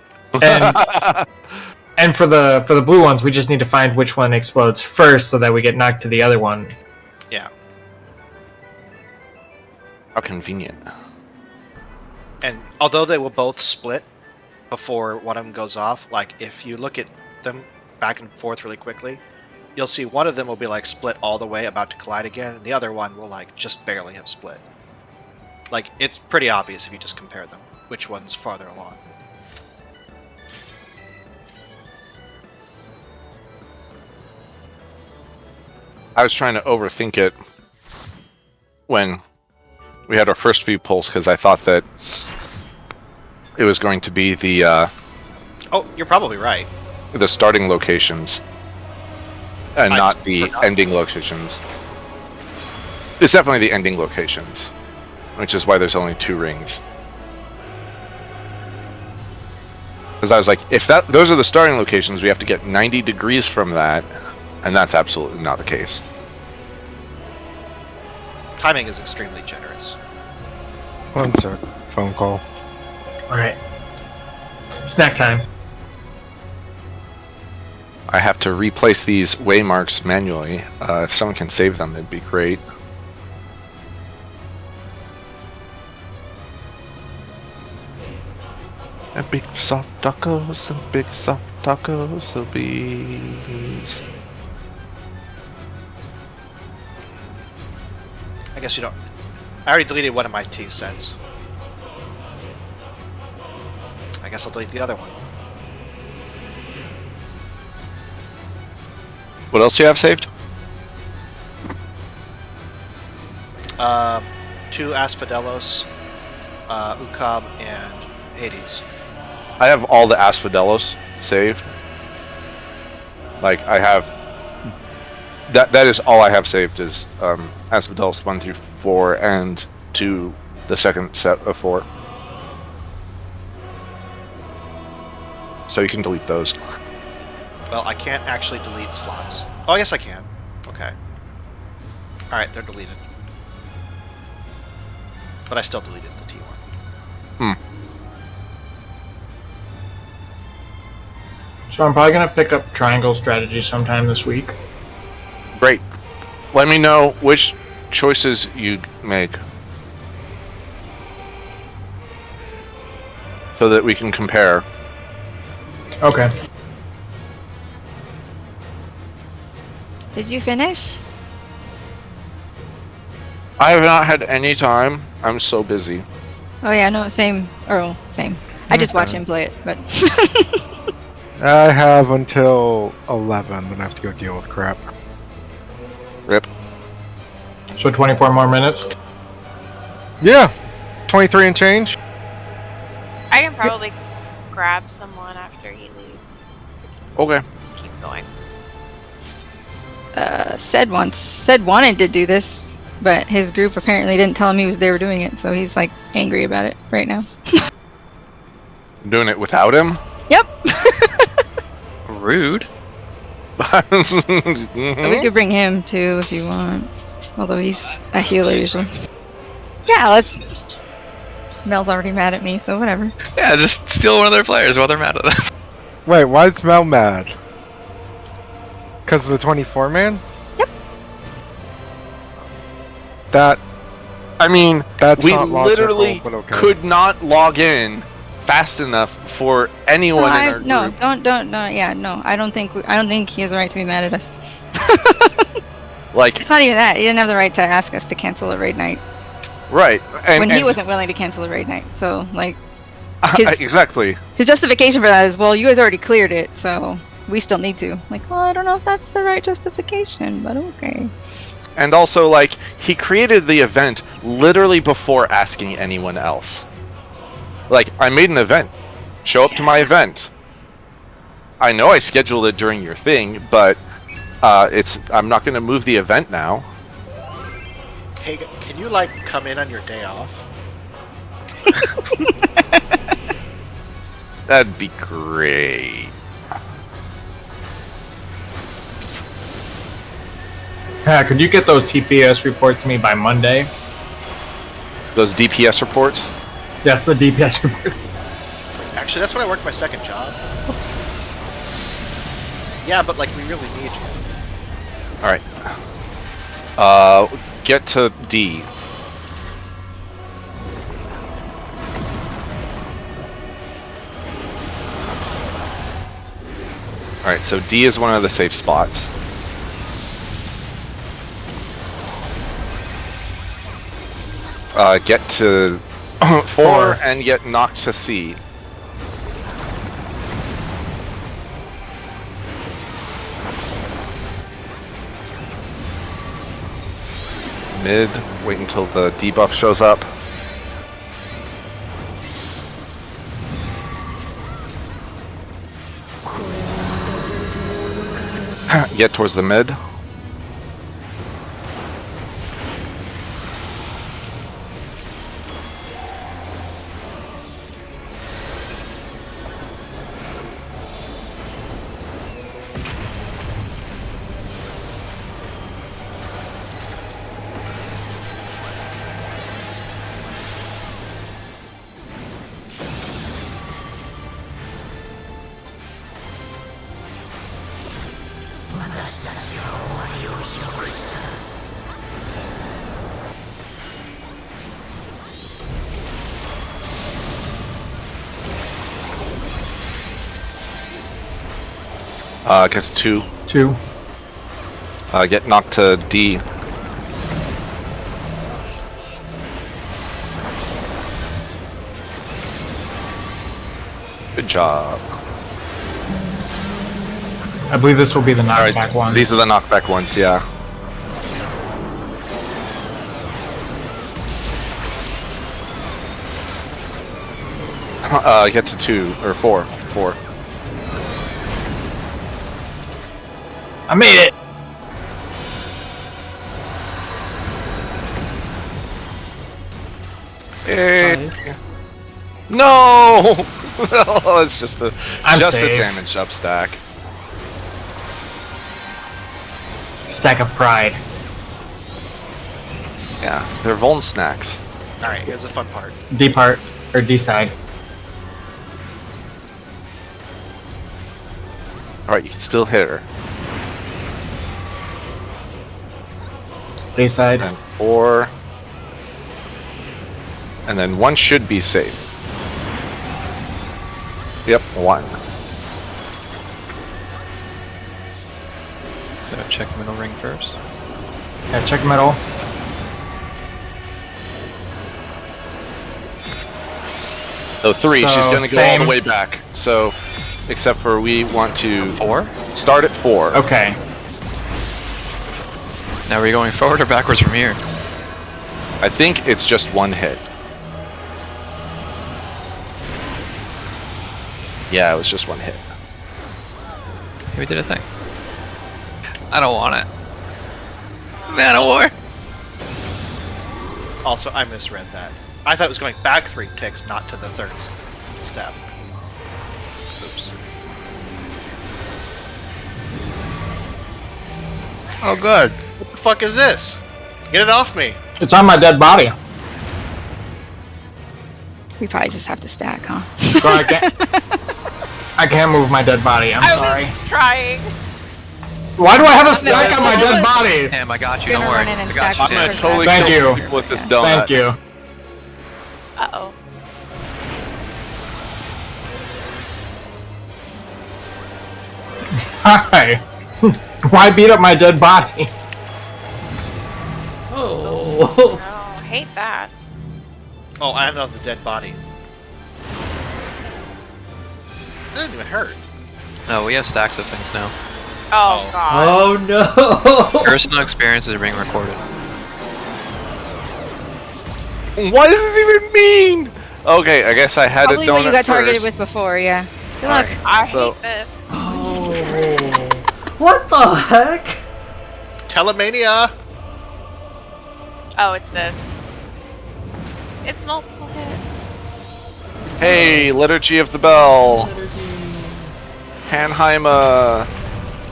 B: And for the blue ones, we just need to find which one explodes first, so that we get knocked to the other one.
D: Yeah.
A: How convenient.
D: And although they will both split before one of them goes off, if you look at them back and forth really quickly, you'll see one of them will be split all the way, about to collide again, and the other one will just barely have split. It's pretty obvious if you just compare them, which one's farther along.
A: I was trying to overthink it when we had our first few pulls because I thought that it was going to be the
D: Oh, you're probably right.
A: starting locations and
D: I
A: not
D: just
A: the
D: forgot.
A: ending locations. It's definitely the ending locations, which is why there's only 2 rings. Because I was like, if those are the starting locations, we have to get 90 degrees from that, and that's absolutely not the case.
D: Timing is extremely generous.
H: 1 sec. Phone call.
B: Alright. Snack time.
A: I have to replace these waymarks manually. If someone can save them, it'd be great. And big soft tacos, and big soft tacos, so beans.
D: I guess you don't. I already deleted one of my T sets. I guess I'll delete the other one.
A: What else do you have saved?
D: 2 Asphodelos, Ukab, and Hades.
A: I have all the Asphodelos saved. I have... That is all I have saved is Asphodelos 1 through 4 and 2, the second set of 4. So you can delete those.
D: Well, I can't actually delete slots. Oh, yes I can. Okay. Alright, they're deleted. But I still deleted the T1.
B: So I'm probably going to pick up triangle strategy sometime this week.
A: Great. Let me know which choices you make. So that we can compare.
B: Okay.
F: Did you finish?
A: I have not had any time. I'm so busy.
F: Oh yeah, no, same. Or same. I just watch
H: Okay.
F: him play it, but
H: I have until 11, then I have to go deal with crap.
A: Rip.
B: So 24 more minutes.
H: Yeah, 23 and change.
G: I can probably grab someone after he leaves.
A: Okay.
G: Keep going.
F: said wanted to do this, but his group apparently didn't tell him they were doing it, so he's angry about it right now.
A: I'm doing it without him?
F: Yep.
C: rude.
F: So we could bring him too if you want. Although he's a healer usually. Yeah, let's. Mel's already mad at me, so whatever.
C: Yeah, just steal one of their players while they're mad at us.
H: Wait, why is Mel mad? Because of the 24 man?
F: Yep.
A: I mean,
H: That's
A: we
H: not logical,
A: literally
H: but okay.
A: could not log in fast enough for anyone in our group.
F: No. I don't think he has the right to be mad at us.
A: Like,
F: It's not even that. He didn't have the right to ask us to cancel a raid night
A: right.
F: when he wasn't willing to cancel a raid night. So, like,
A: exactly.
F: his justification for that is, well, you guys already cleared it, so we still need to. Like, well, I don't know if that's the right justification, but okay.
A: And also, like, he created the event literally before asking anyone else. Like, I made an event. Show up to my event. I know I scheduled it during your thing, but I'm not going to move the event now.
D: Hey, can you like come in on your day off?
A: That'd be great.
B: Could you get those TPS reports to me by Monday?
A: Those DPS reports?
B: Yes, the DPS report.
D: It's like, actually, that's when I work my second job. Yeah, but like we really need you.
A: Alright. Get to D. Alright, so D is one of the safe spots. Get to 4 and get knocked to C. Mid, wait until the debuff shows up. Get towards the mid. Get to 2.
B: 2.
A: Get knocked to D. Good job.
B: I believe this will be the knockback ones.
A: These are the knockback ones, yeah. Get to 2 or 4. 4.
B: I made it!
A: Hey. No! Oh, it's just a damage up stack.
B: Stack of pride.
A: Yeah, they're Vuln snacks.
D: Alright, here's the fun part.
B: D part, or D side.
A: Alright, you can still hit her.
B: A side.
A: And 4. And then 1 should be safe. Yep, 1.
C: So check middle ring first.
B: Yeah, check middle.
A: Oh, 3.
B: So,
A: She's gonna go all
B: same.
A: the way back. So, except for we want to
C: 4?
A: start at 4.
B: Okay.
C: Now are we going forward or backwards from here?
A: I think it's just 1 hit. Yeah, it was just 1 hit.
C: We did a thing. I don't want it. Man of War!
D: Also, I misread that. I thought it was going back 3 ticks, not to the third step. Oops.
C: Oh, good.
D: What the fuck is this? Get it off me.
B: It's on my dead body.
F: We probably just have to stack, huh?
B: So I can't. I can't move my dead body. I'm sorry.
G: I was trying.
B: Why do I have a stack on my dead body?
C: Damn, I got you.
F: Gonna
C: Don't worry.
F: run in and
C: I got
F: stack
C: you.
A: I'm
F: First
A: gonna totally
B: Thank
A: kill
B: you.
A: people with this
F: Yeah.
A: donut.
B: Thank you.
G: Uh-oh.
B: Hi. Why beat up my dead body?
E: Oh.
G: No, I hate that.
D: Oh, I know the dead body. It didn't even hurt.
C: No, we have stacks of things now.
G: Oh,
D: Oh.
G: God.
E: Oh no.
C: Personal experiences are being recorded.
A: What does this even mean? Okay, I guess I had
F: Probably
A: a donut
F: what you got targeted
A: first.
F: with before, yeah. Good
A: Alright.
F: luck.
G: I
A: So-
G: hate this.
E: Oh. What the heck?
D: Telemania!
G: Oh, it's this. It's multiple hits.
A: Hey, Liturgy of the Bell. Hanheima.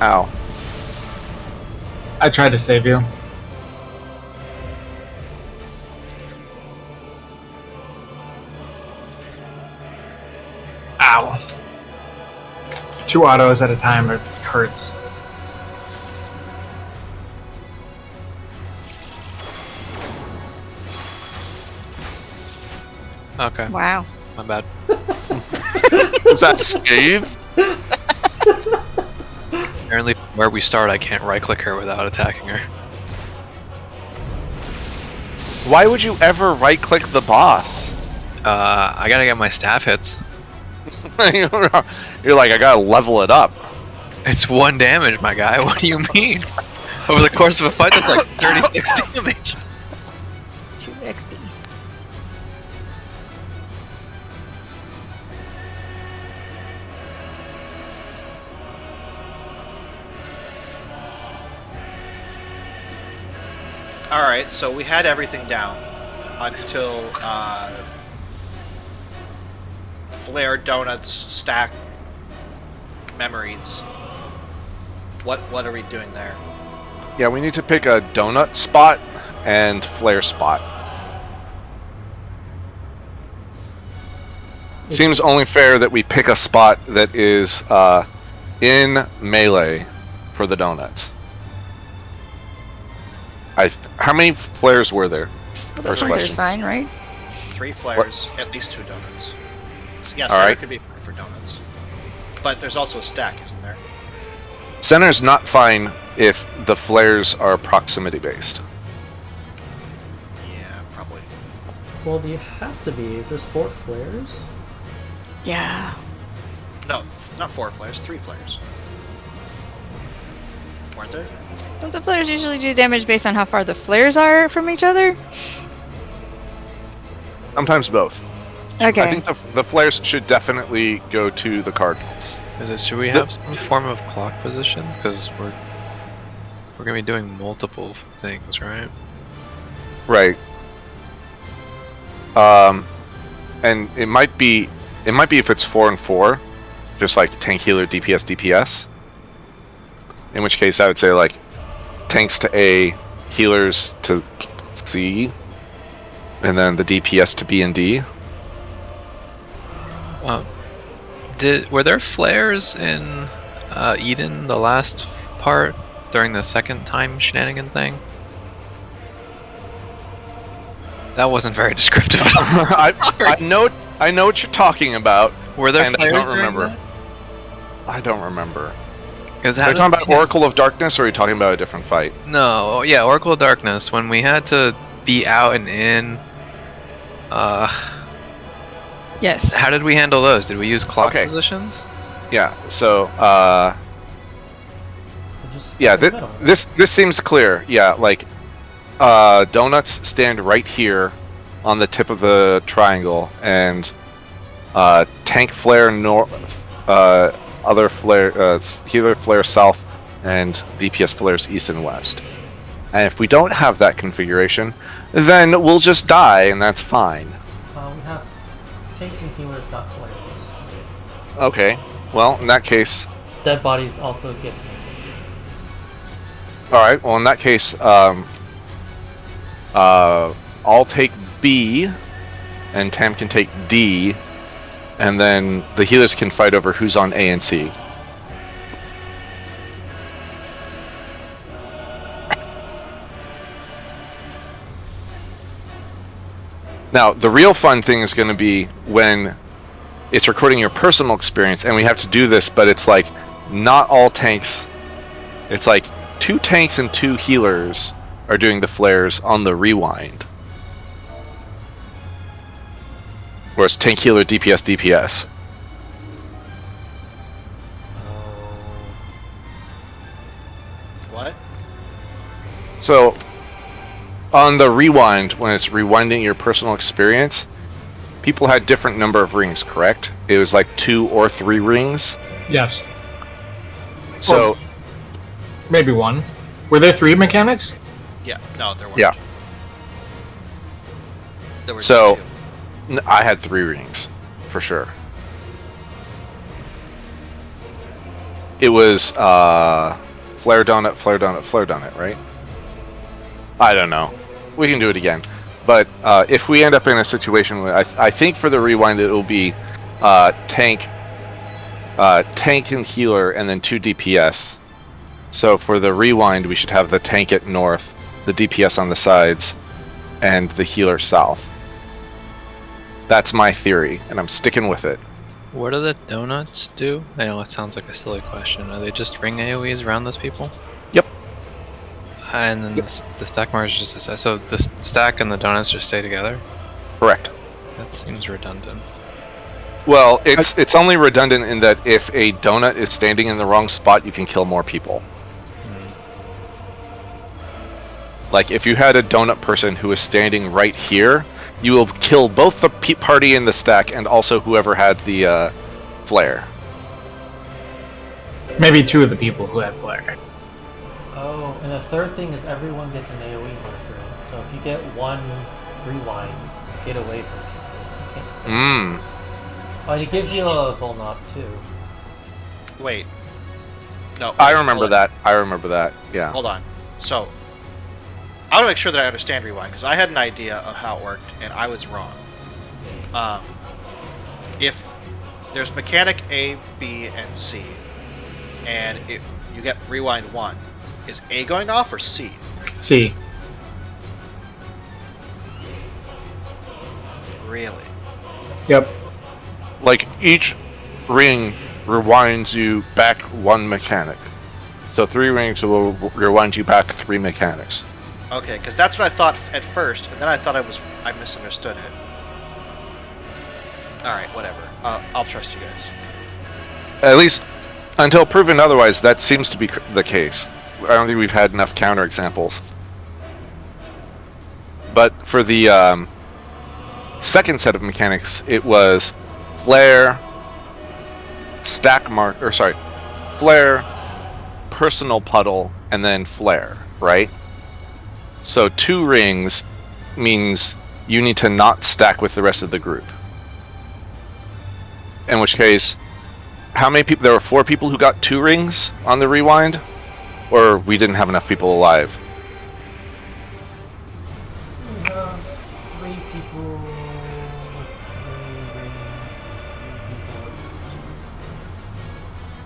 A: Ow.
B: I tried to save you. Ow. 2 autos at a time, it hurts.
C: Okay,
F: Wow.
C: my bad.
A: Was that Scave?
C: Apparently, where we start, I can't right-click her without attacking her.
A: Why would you ever right-click the boss?
C: I gotta get my staff hits.
A: You're like, I gotta level it up.
C: It's 1 damage, my guy. What do you mean? Over the course of a fight, that's like 36 damage.
F: 2 XP.
D: Alright, so we had everything down until Flare Donuts stack memories. What are we doing there?
A: Yeah, we need to pick a donut spot and flare spot. Seems only fair that we pick a spot that is in melee for the donuts. How many flares were there?
F: Well, the
A: First
F: splinter's
A: question.
F: fine, right?
D: 3 flares, at least 2 donuts. So, yeah,
A: All
D: center
A: right.
D: could be fine for donuts. But there's also a stack, isn't there?
A: Center's not fine if the flares are proximity based.
D: Yeah, probably.
E: Well, it has to be. There's 4 flares.
F: Yeah.
D: No, not 4 flares, 3 flares. Weren't there?
F: Don't the flares usually do damage based on how far the flares are from each other?
A: Sometimes both.
F: Okay.
A: I think the flares should definitely go to the cardinals.
C: Should we have some form of clock positions? Because we're gonna be doing multiple things, right?
A: Right. And it might be if it's 4 and 4, just like tank healer DPS DPS. In which case I would say like tanks to A, healers to C, and then the DPS to B and D.
C: Were there flares in Eden the last part during the second time shenanigan thing? That wasn't very descriptive.
A: I know what you're talking about.
C: Were there
A: and I
C: flares
A: don't
C: during
A: remember.
C: that?
A: I don't remember.
C: Because
A: Are you talking about Oracle of Darkness, or are you talking about a different fight?
C: No, yeah, Oracle of Darkness. When we had to be out and in,
F: Yes.
C: how did we handle those? Did we use clock
A: Okay.
C: positions?
A: Yeah. So,
E: Just
A: yeah,
E: in the middle.
A: this seems clear. Yeah, like donuts stand right here on the tip of the triangle, and tank flare north, other flare, healer flare south, and DPS flares east and west. And if we don't have that configuration, then we'll just die, and that's fine.
E: We have tanks and healers, not flares.
A: Okay. Well, in that case,
E: Dead bodies also get tanks.
A: All right. Well, in that case, I'll take B, and Tam can take D, and then the healers can fight over who's on A and C. Now, the real fun thing is going to be when it's recording your personal experience, and we have to do this, but it's like not all tanks. It's like 2 tanks and 2 healers are doing the flares on the rewind. Or it's tank, healer, DPS, DPS.
D: What?
A: So, on the rewind, when it's rewinding your personal experience, people had different number of rings, correct? It was like 2 or 3 rings.
B: Yes.
A: So,
B: Maybe 1. Were there 3 mechanics?
D: Yeah. No, there weren't.
A: yeah.
D: There were
A: So,
D: 2.
A: I had 3 rings, for sure. It was flare donut, flare donut, flare donut, right? I don't know. We can do it again. But if we end up in a situation where I think for the rewind it will be tank and healer, and then 2 DPS. So for the rewind, we should have the tank at north, the DPS on the sides, and the healer south. That's my theory, and I'm sticking with it.
C: What do the donuts do? I know it sounds like a silly question. Are they just ring AoEs around those people?
A: Yep.
C: And then the stack bar is just so the stack and the donuts just stay together?
A: Correct.
C: That seems redundant.
A: Well, it's only redundant in that if a donut is standing in the wrong spot, you can kill more people. Like, if you had a donut person who is standing right here, you will kill both the party in the stack and also whoever had the flare.
B: Maybe 2 of the people who had flare.
E: Oh, and the third thing is everyone gets an AoE marker. So if you get 1 rewind, get away from people. You can't stay. Oh, and it gives you a full knock too.
D: Wait. No.
A: I remember
D: hold on.
A: that. I remember that. Yeah.
D: Hold on. So, I want to make sure that I understand rewind, because I had an idea of how it worked, and I was wrong. If there's mechanic A, B, and C, and if you get rewind 1, is A going off or C?
B: C.
D: Really?
B: Yep.
A: Like, each ring rewinds you back 1 mechanic. So 3 rings will rewind you back 3 mechanics.
D: Okay, because that's what I thought at first, and then I thought I misunderstood it. Alright, whatever. I'll trust you guys.
A: At least, until proven otherwise, that seems to be the case. I don't think we've had enough counterexamples. But for the second set of mechanics, it was flare, flare, personal puddle, and then flare, right? So 2 rings means you need to not stack with the rest of the group. In which case, how many people? There were 4 people who got 2 rings on the rewind? Or we didn't have enough people alive?
E: We have 3 people with 3 rings, 3 people with 2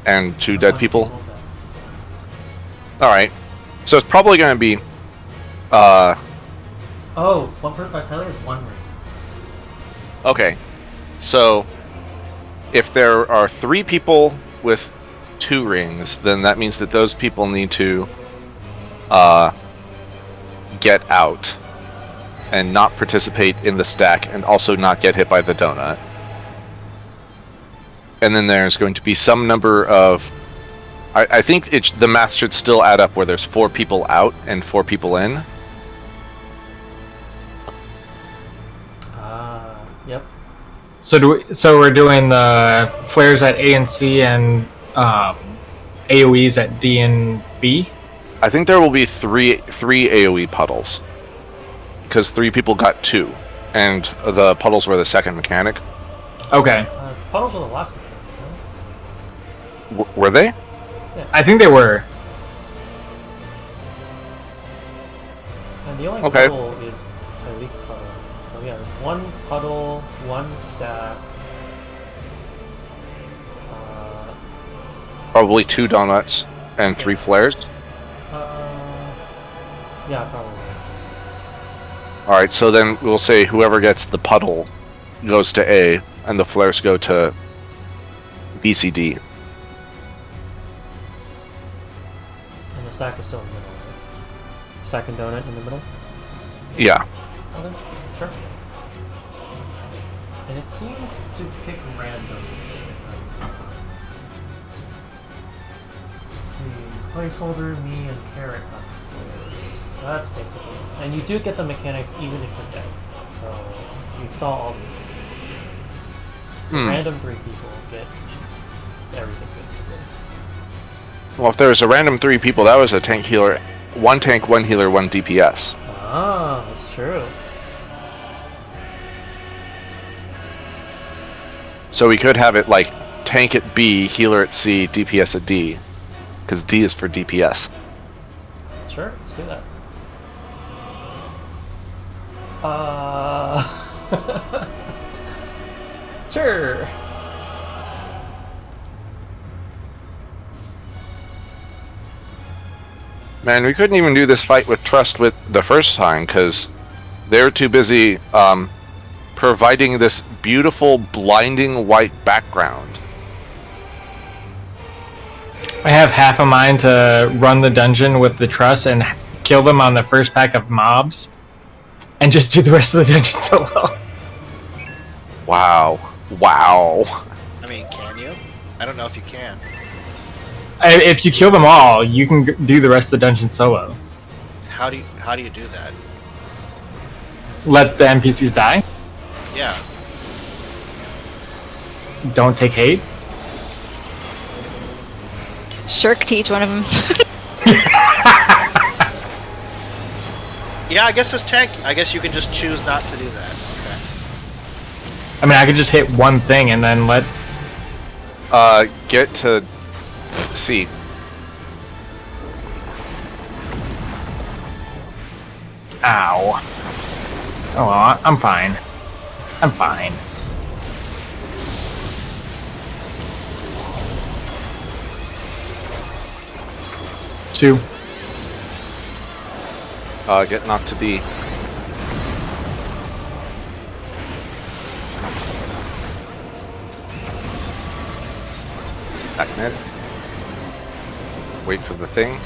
E: rings.
A: And 2 dead people?
E: dead.
A: Alright. So it's probably going to be...
E: Oh, Tyler has 1 ring.
A: Okay. So, if there are 3 people with 2 rings, then that means that those people need to get out and not participate in the stack, and also not get hit by the donut. And then there's going to be some number of... I think the math should still add up where there's 4 people out and 4 people in.
E: Yep.
B: So we're doing the flares at A and C, and AoEs at D and B?
A: I think there will be three AoE puddles. Because 3 people got 2. And the puddles were the second mechanic.
B: Okay.
E: Puddles were the last mechanic, no?
A: Were they?
B: I think they were.
E: the only
A: Okay.
E: puddle is Tyleek's puddle. So yeah, there's one puddle, one stack.
A: Probably 2 donuts and 3 flares.
E: Yeah, probably.
A: Alright, so then we'll say whoever gets the puddle goes to A, and the flares go to BCD.
E: And the stack is still in the middle, right? Stack and donut in the middle?
A: Yeah.
E: Okay, sure. And it seems to pick random. Let's see. Placeholder, me, and carrot on the flares. So that's basically. And you do get the mechanics even if you're dead. So you saw all the mechanics. So random 3 people get everything basically.
A: Well, if there was a random 3 people, that was a tank healer. 1 tank, 1 healer, 1 DPS.
E: Ah, that's true.
A: So we could have it like tank at B, healer at C, DPS at D. Because D is for DPS.
E: Sure, let's do that. Sure.
A: Man, we couldn't even do this fight with Trust with the first time because they were too busy providing this beautiful, blinding white background.
B: I have half a mind to run the dungeon with the Trust and kill them on the first pack of mobs, and just do the rest of the dungeon solo.
A: Wow. Wow.
D: I mean, can you? I don't know if you can.
B: If you kill them all, you can do the rest of the dungeon solo.
D: How do you do that?
B: Let the NPCs die.
D: Yeah.
B: Don't take hate.
F: Shirk teach one of them.
D: Yeah, I guess it's tank. I guess you can just choose not to do that. Okay.
B: I mean, I could just hit one thing and then let.
A: Get to C.
B: Ow. Oh well, I'm fine. I'm fine. Two.
A: Get knocked to D. Back mid. Wait for the thing.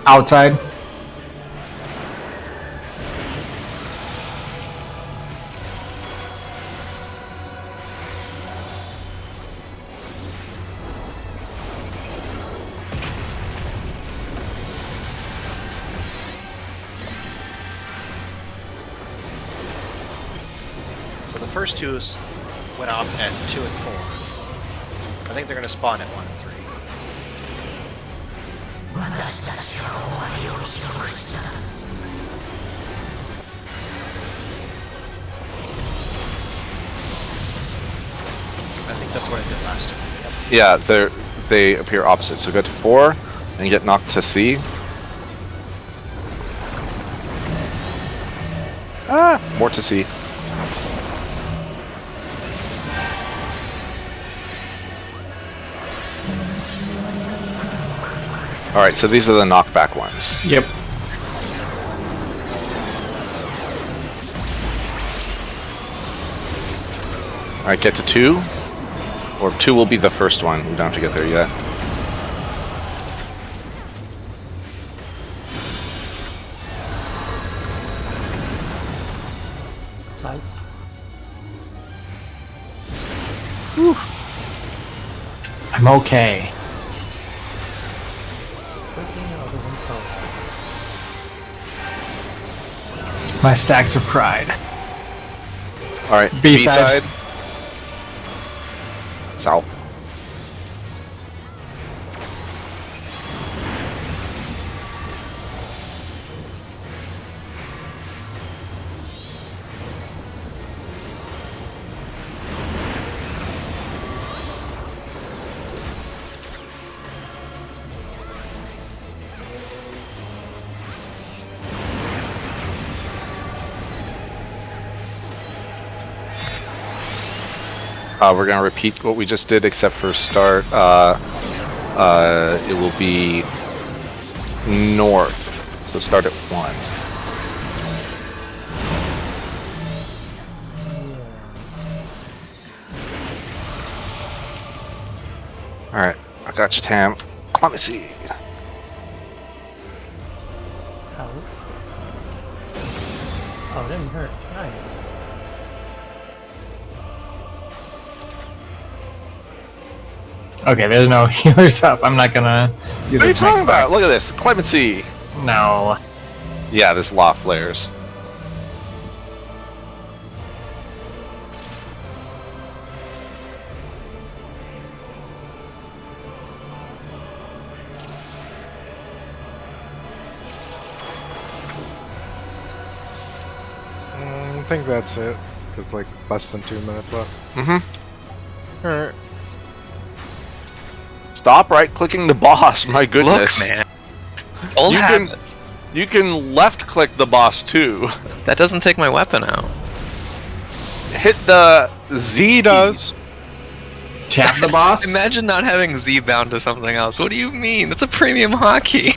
B: Outside.
D: So the first 2 went off at 2 and 4. I think they're going to spawn at 1 and 3. I think that's what I did last time.
A: Yeah, they appear opposite. So go to 4 and get knocked to C. More to C. Alright, so these are the knockback ones.
B: Yep.
A: Alright, get to 2. Or 2 will be the first one. We don't have to get there yet.
E: Sides.
B: I'm okay.
E: 13 out of 1
B: My stacks of pride.
A: Alright,
B: B
A: B-side.
B: side.
A: South. We're gonna repeat what we just did, except for start. It will be north. So start at 1. All right, I got you, Tam. Let me see.
E: Ow. Oh, it didn't hurt. Nice.
B: Okay, there's no healers up. I'm not gonna do
A: What are you
B: this
A: talking
B: next
A: about?
B: part.
A: Look at this. Clemency.
B: No.
A: Yeah, there's loft layers.
H: I think that's it. There's like less than 2 minutes left.
A: Mm-hmm.
H: Alright.
A: Stop right-clicking the boss. My goodness.
C: Look, man. Old
A: You can-
C: habits.
A: You can left-click the boss too.
C: That doesn't take my weapon out.
A: Hit the Z.
H: He does.
B: Tap the boss?
C: Imagine not having Z bound to something else. What do you mean? That's a premium hockey.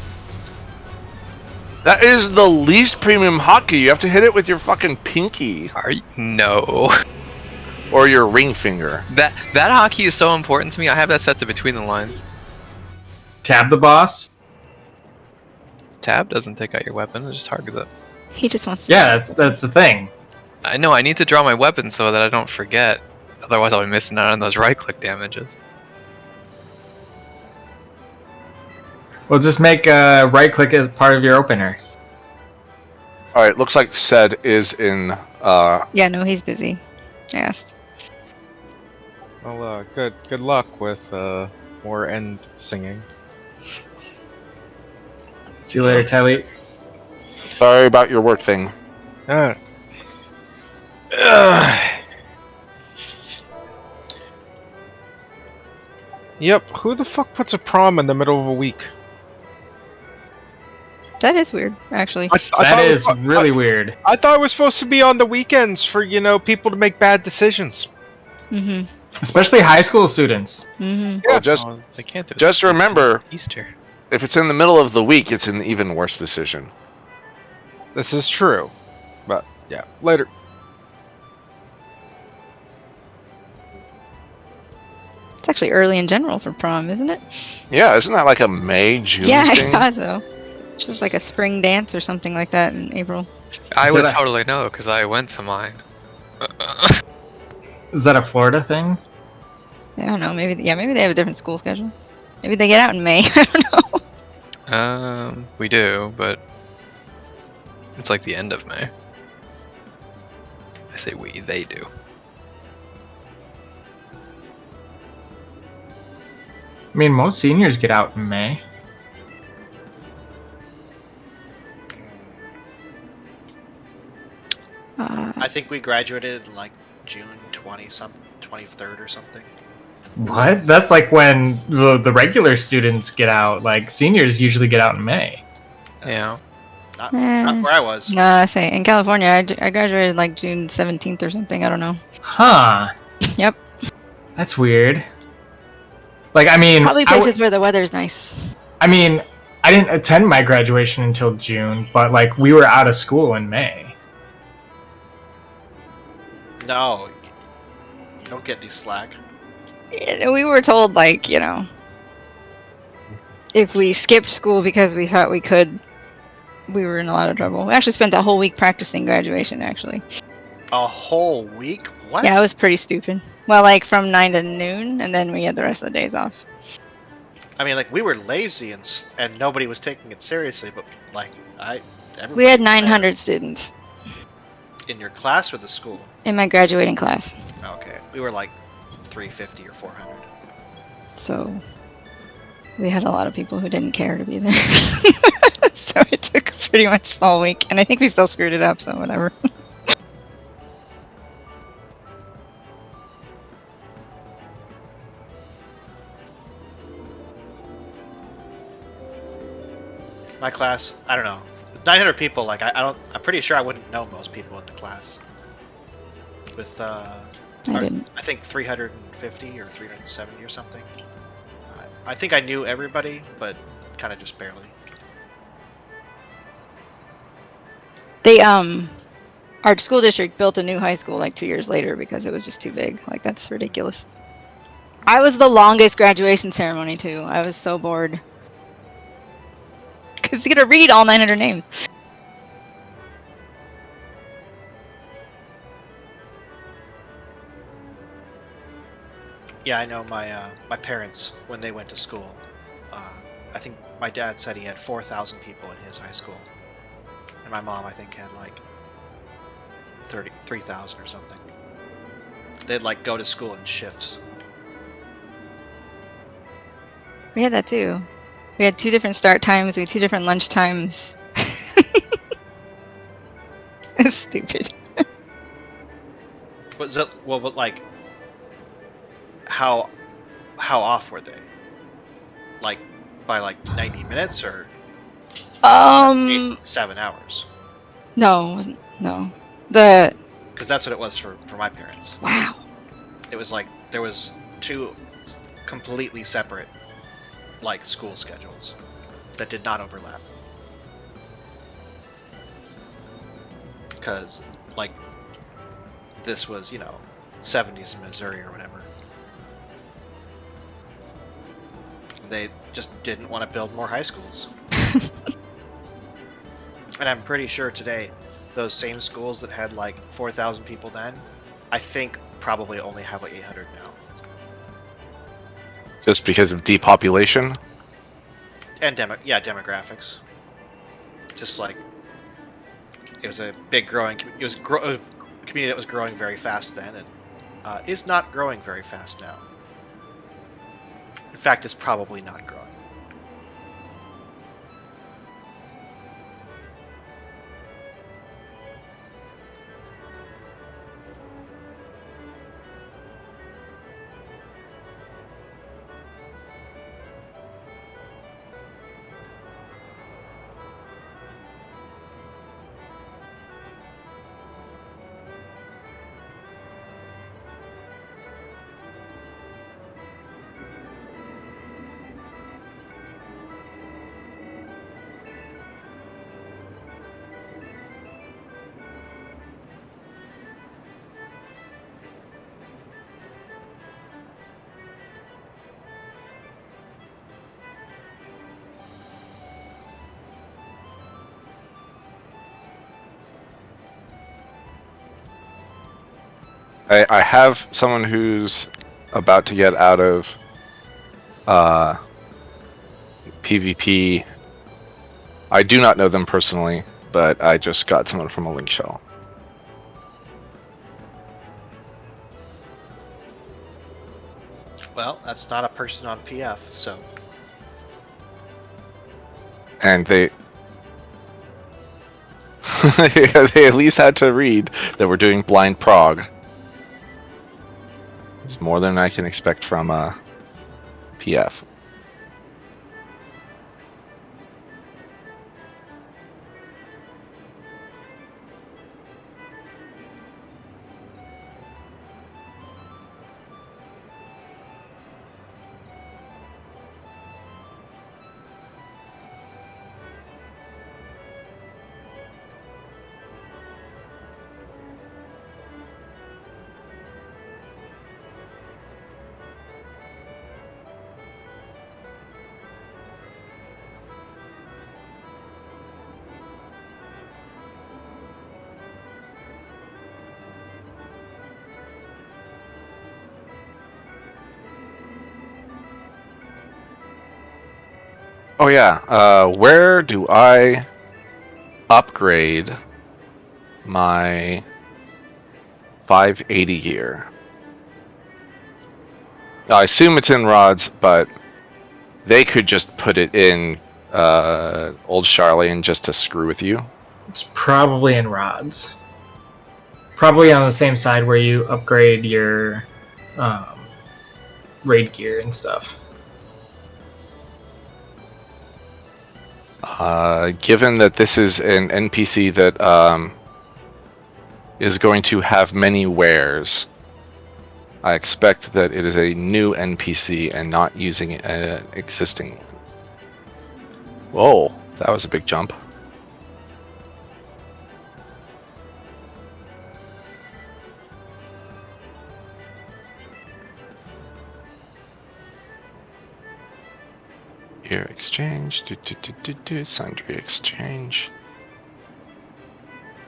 A: That is the least premium hotkey. You have to hit it with your fucking pinky
C: Are you? No.
A: or your ring finger.
C: That hockey is so important to me. I have that set to between the lines.
B: Tap the boss?
C: Tab doesn't take out your weapon. It just targets it.
F: He just wants to.
B: Yeah, that's the thing.
C: I know. I need to draw my weapon so that I don't forget. Otherwise, I'll be missing out on those right-click damages.
B: Well, just make right click as part of your opener.
A: Alright, looks like Sed is in,
F: Yeah, no, he's busy. I asked.
H: Well, good luck with more end singing.
B: See you later, Tally.
A: sorry about your work thing.
H: Ah. Yep, who the fuck puts a prom in the middle of a week?
F: That is weird, actually.
B: That
H: thought it
B: is
H: was-
B: really weird.
H: I thought it was supposed to be on the weekends for, people to make bad decisions.
F: Mm-hmm.
B: Especially high school students.
F: Mm-hmm.
A: Well, just
C: Oh, they can't do it.
A: just remember,
C: Easter.
A: if it's in the middle of the week, it's an even worse decision.
H: This is true. But, yeah, later.
F: It's actually early in general for prom, isn't it?
A: Yeah, isn't that like a May, June
F: Yeah,
A: thing?
F: I thought so. It's just like a spring dance or something like that in April.
C: I
B: Is
C: would
B: that a-
C: totally know because I went to mine.
B: Is that a Florida thing?
F: I don't know. Maybe they have a different school schedule. Maybe they get out in May. I don't know.
C: We do, but it's like the end of May. I say we, they do.
B: I mean, most seniors get out in May.
D: I think we graduated in like June 23rd or something.
B: What? That's like when the regular students get out. Like, seniors usually get out in May.
C: Yeah.
D: Not where I was.
F: No, I say in California, I graduated like June 17th or something. I don't know.
B: Huh.
F: Yep.
B: That's weird. Like, I mean,
F: Probably places where the weather's nice.
B: I mean, I didn't attend my graduation until June, but like, we were out of school in May.
D: No, you don't get any slack.
F: We were told, like, if we skipped school because we thought we could, we were in a lot of trouble. We actually spent a whole week practicing graduation, actually.
D: A whole week? What?
F: Yeah, it was pretty stupid. Well, like from 9 to noon, and then we had the rest of the days off.
D: I mean, like we were lazy and nobody was taking it seriously, but like
F: We had 900 students
D: in your class or the school.
F: in my graduating class.
D: Okay, we were like 350 or 400.
F: So we had a lot of people who didn't care to be there. So it took pretty much all week, and I think we still screwed it up, so whatever.
D: My class, I don't know. 900 people, like I'm pretty sure I wouldn't know most people in the class. With
F: I didn't.
D: I think 350 or 370 or something. I think I knew everybody, but kind of just barely.
F: They our school district built a new high school like 2 years later because it was just too big. Like that's ridiculous. I was the longest graduation ceremony too. I was so bored. Because you gotta read all 900 names.
D: Yeah, I know my parents when they went to school. I think my dad said he had 4,000 people in his high school, and my mom I think had like 3,000 or something. They'd like go to school in shifts.
F: We had that too. We had 2 different start times. We had 2 different lunch times. It's stupid.
D: Was it well? But like, how off were they? Like by like 90 minutes or 7 hours?
F: No, it wasn't. No, the
D: Because that's what it was for my parents.
F: wow.
D: It was like there was 2 completely separate like school schedules that did not overlap. Because like this was, 70s in Missouri or whatever. They just didn't want to build more high schools. And I'm pretty sure today those same schools that had like 4,000 people then, I think probably only have like 800 now.
A: Just because of depopulation?
D: And demographics. Just like it was a big growing. It was a community that was growing very fast then, and is not growing very fast now. In fact, it's probably not growing.
A: I have someone who's about to get out of PvP. I do not know them personally, but I just got someone from a link shell.
D: Well, that's not a person on PF, so.
A: And they they at least had to read that we're doing blind prog. It's more than I can expect from PF. Oh yeah, where do I upgrade my 580 gear? I assume it's in rods, but they could just put it in Old Charlene just to screw with you.
B: It's probably in rods. Probably on the same side where you upgrade your raid gear and stuff.
A: Given that this is an NPC that is going to have many wares, I expect that it is a new NPC and not using an existing one. Whoa, that was a big jump. Here, exchange, sundry exchange.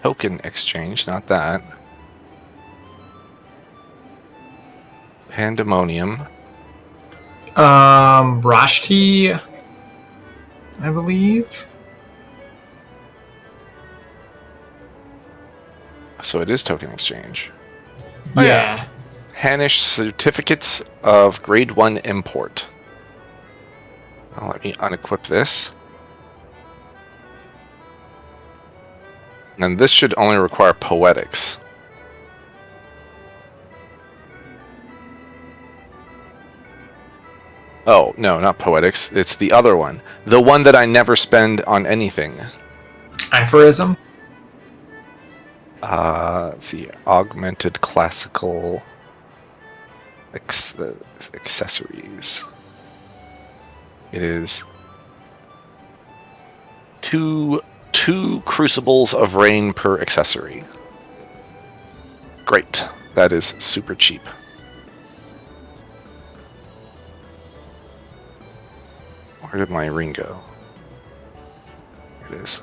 A: Token exchange, not that. Pandemonium.
B: Rashti, I believe.
A: So it is token exchange.
B: Yeah.
A: Hanish certificates of grade 1 import. Now let me unequip this. And this should only require poetics. Oh, no, not poetics. It's the other one. The one that I never spend on anything.
B: Aphorism.
A: Let's see. Augmented classical accessories. It is two crucibles of rain per accessory. Great. That is super cheap. Where did my ring go? Here it is.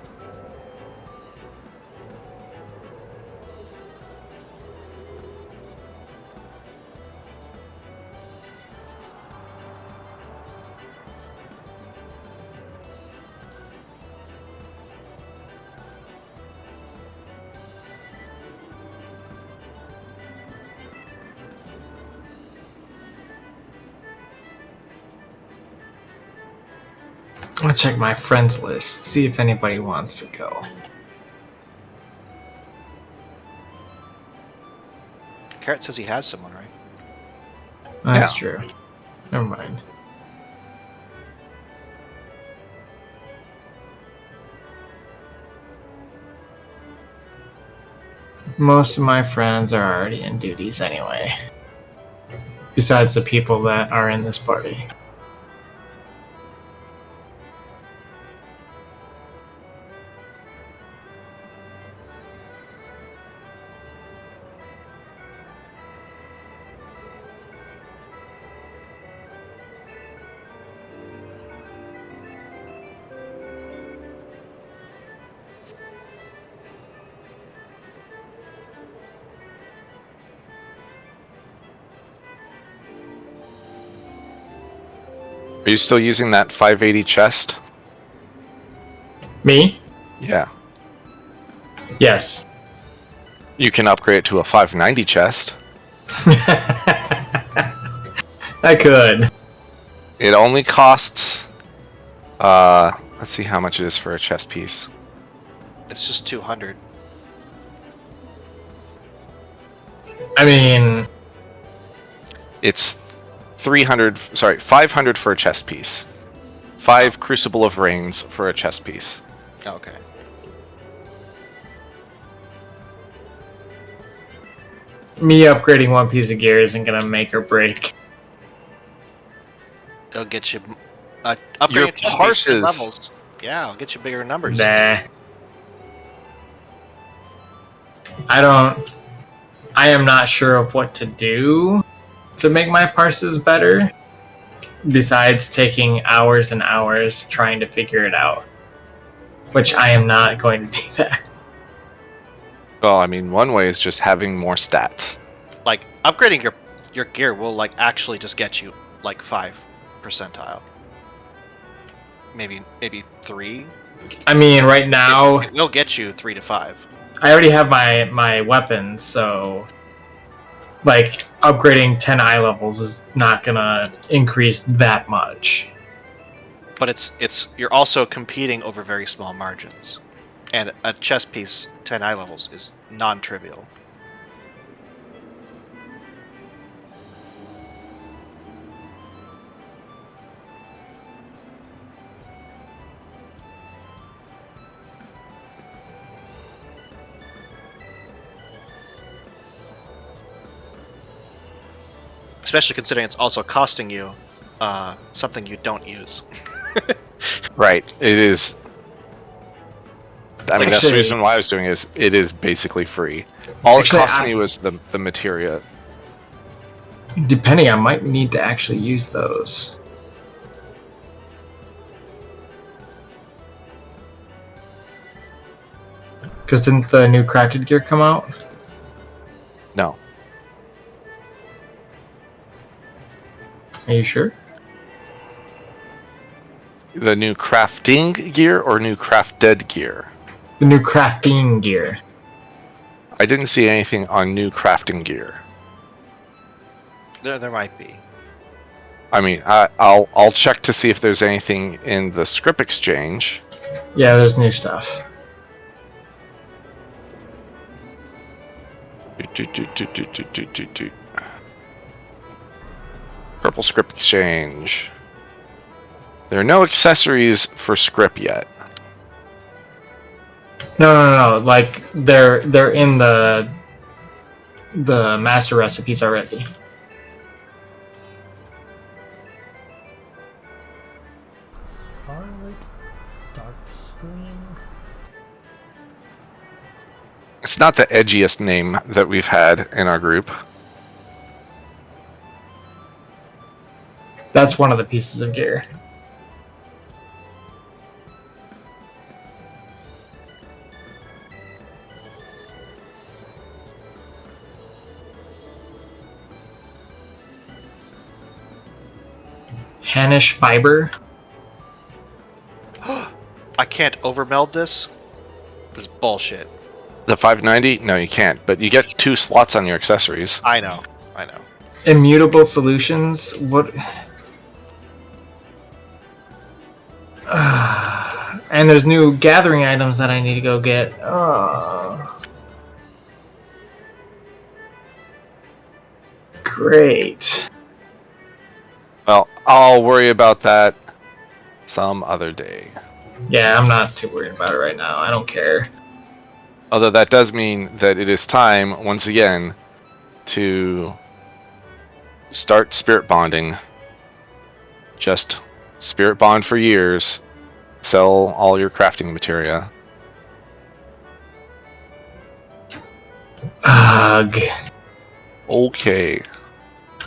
B: I'm gonna check my friends list, see if anybody wants to go.
D: Carrot says he has someone, right?
B: That's true. Never mind. Most of my friends are already in duties anyway. Besides the people that are in this party.
A: Are you still using that 580 chest?
B: Me?
A: Yeah.
B: Yes.
A: You can upgrade it to a 590 chest.
B: I could.
A: It only costs... let's see how much it is for a chest piece.
D: It's just 200.
B: I mean...
A: It's 500 for a chest piece. 5 Crucible of Rings for a chest piece.
D: Oh, okay.
B: Me upgrading one piece of gear isn't gonna make or break.
D: They'll get you
A: Your
D: upgrade
A: parses.
D: levels. Yeah, I'll get you bigger numbers.
B: Nah. I am not sure of what to do to make my parses better, besides taking hours and hours trying to figure it out. Which I am not going to do that.
A: Well, I mean, one way is just having more stats.
D: Like upgrading your gear will like actually just get you like 5 percentile. Maybe 3.
B: I mean, right now,
D: It will get you 3 to 5.
B: I already have my weapons, so like upgrading 10 eye levels is not gonna increase that much.
D: But it's you're also competing over very small margins. And a chess piece 10 eye levels is non-trivial. especially considering it's also costing you something you don't use.
A: Right. It is. I mean, that's the
B: Actually-
A: reason why I was doing it. It is basically free. All
B: Actually,
A: it cost me was the materia.
B: Depending, I might need to actually use those. Because didn't the new crafted gear come out?
A: No.
B: Are you sure?
A: The new crafting gear or new crafted gear?
B: The new crafting gear.
A: I didn't see anything on new crafting gear.
D: There might be.
A: I mean, I'll check to see if there's anything in the script exchange.
B: Yeah, there's new stuff.
A: Purple script exchange. There are no accessories for script yet.
B: No. Like they're in the master recipes already.
E: Scarlet, dark screen.
A: It's not the edgiest name that we've had in our group.
B: That's one of the pieces of gear. Hanish fiber.
D: I can't overmeld this. This is bullshit.
A: The 590? No, you can't. But you get 2 slots on your accessories.
D: I know.
B: Immutable solutions. What? And there's new gathering items that I need to go get. Great.
A: Well, I'll worry about that some other day.
B: Yeah, I'm not too worried about it right now. I don't care.
A: Although that does mean that it is time, once again, to start spirit bonding. Just spirit bond for years. Sell all your crafting materia.
B: Ugh.
A: Okay.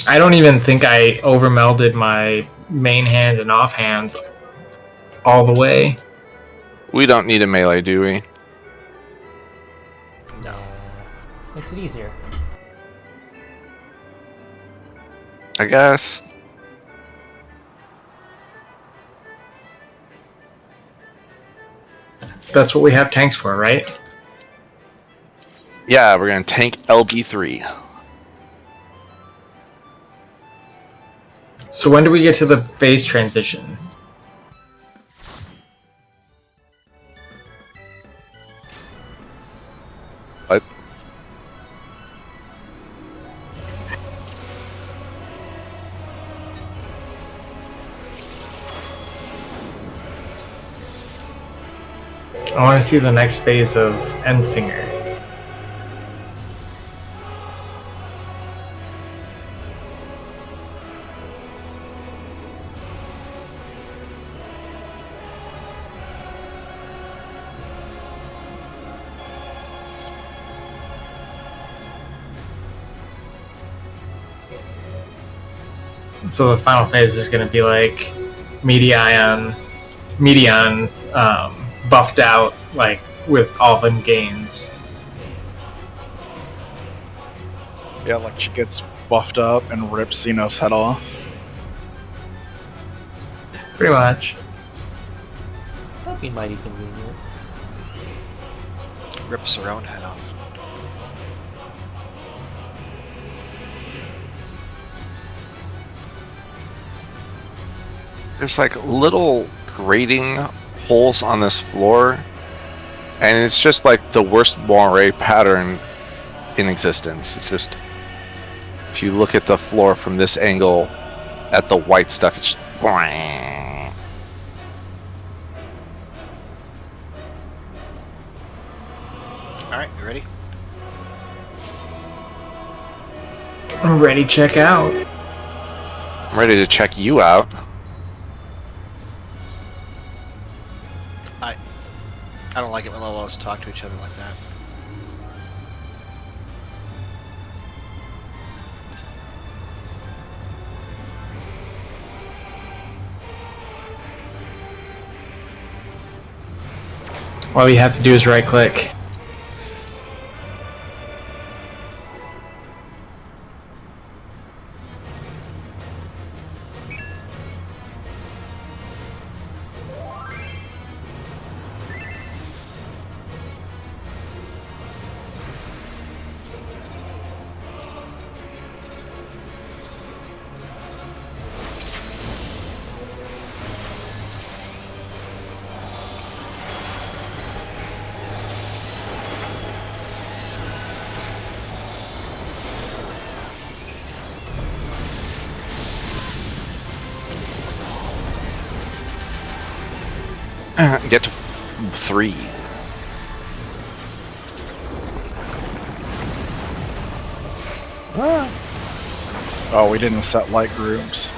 B: I don't even think I overmelded my main hand and offhands all the way.
A: We don't need a melee, do we?
E: No. Makes it easier.
A: I guess.
B: That's what we have tanks for, right?
A: Yeah, we're gonna tank LB3.
B: So when do we get to the phase transition?
A: What?
B: I want to see the next phase of Endsinger. So the final phase is going to be like Medion buffed out, like with all them gains.
I: Yeah, like she gets buffed up and rips Xeno's head off.
B: Pretty much.
E: That'd be mighty convenient.
D: Rips her own head off.
A: There's like little grating holes on this floor, and it's just like the worst moire pattern in existence. It's just, if you look at the floor from this angle at the white stuff, it's just alright,
D: you ready?
B: I'm ready, check out.
A: I'm ready to check you out.
D: I don't like it when LOLs talk to each other like that.
B: All you have to do is right click.
A: Get to 3.
I: Oh, we didn't set light groups.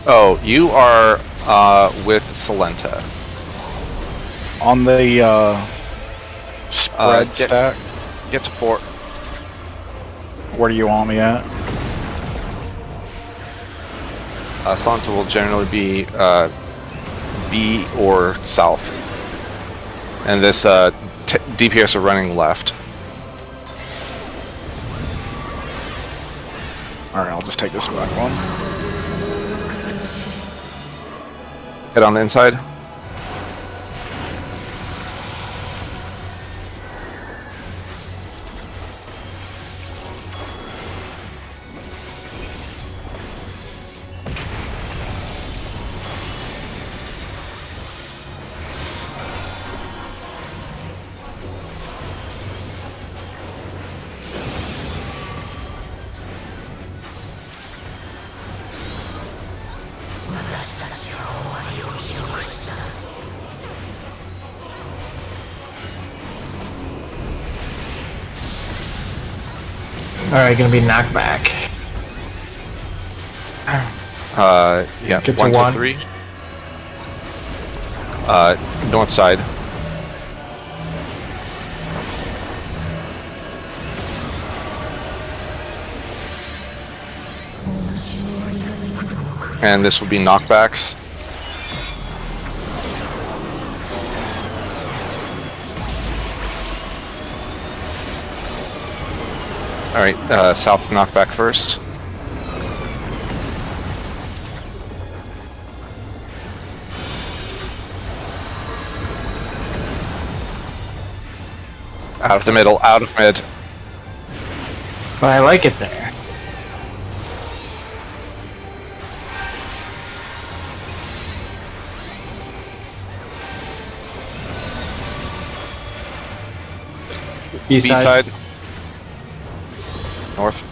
A: Oh, you are with Salenta.
I: On the spread
A: Get-
I: stack,
A: Get to 4.
I: where do you want me at?
A: Salenta will generally be B or south. And this DPS are running left.
I: Alright, I'll just take this back one.
A: Head on the inside.
B: Alright, gonna be knockback.
A: Yeah,
B: Get to
A: 1 to
B: 1.
A: 3. North side. And this will be knockbacks. Alright, south knockback first. Out of the middle, out of mid.
B: But I like it there.
A: B
B: B-side.
A: side. North.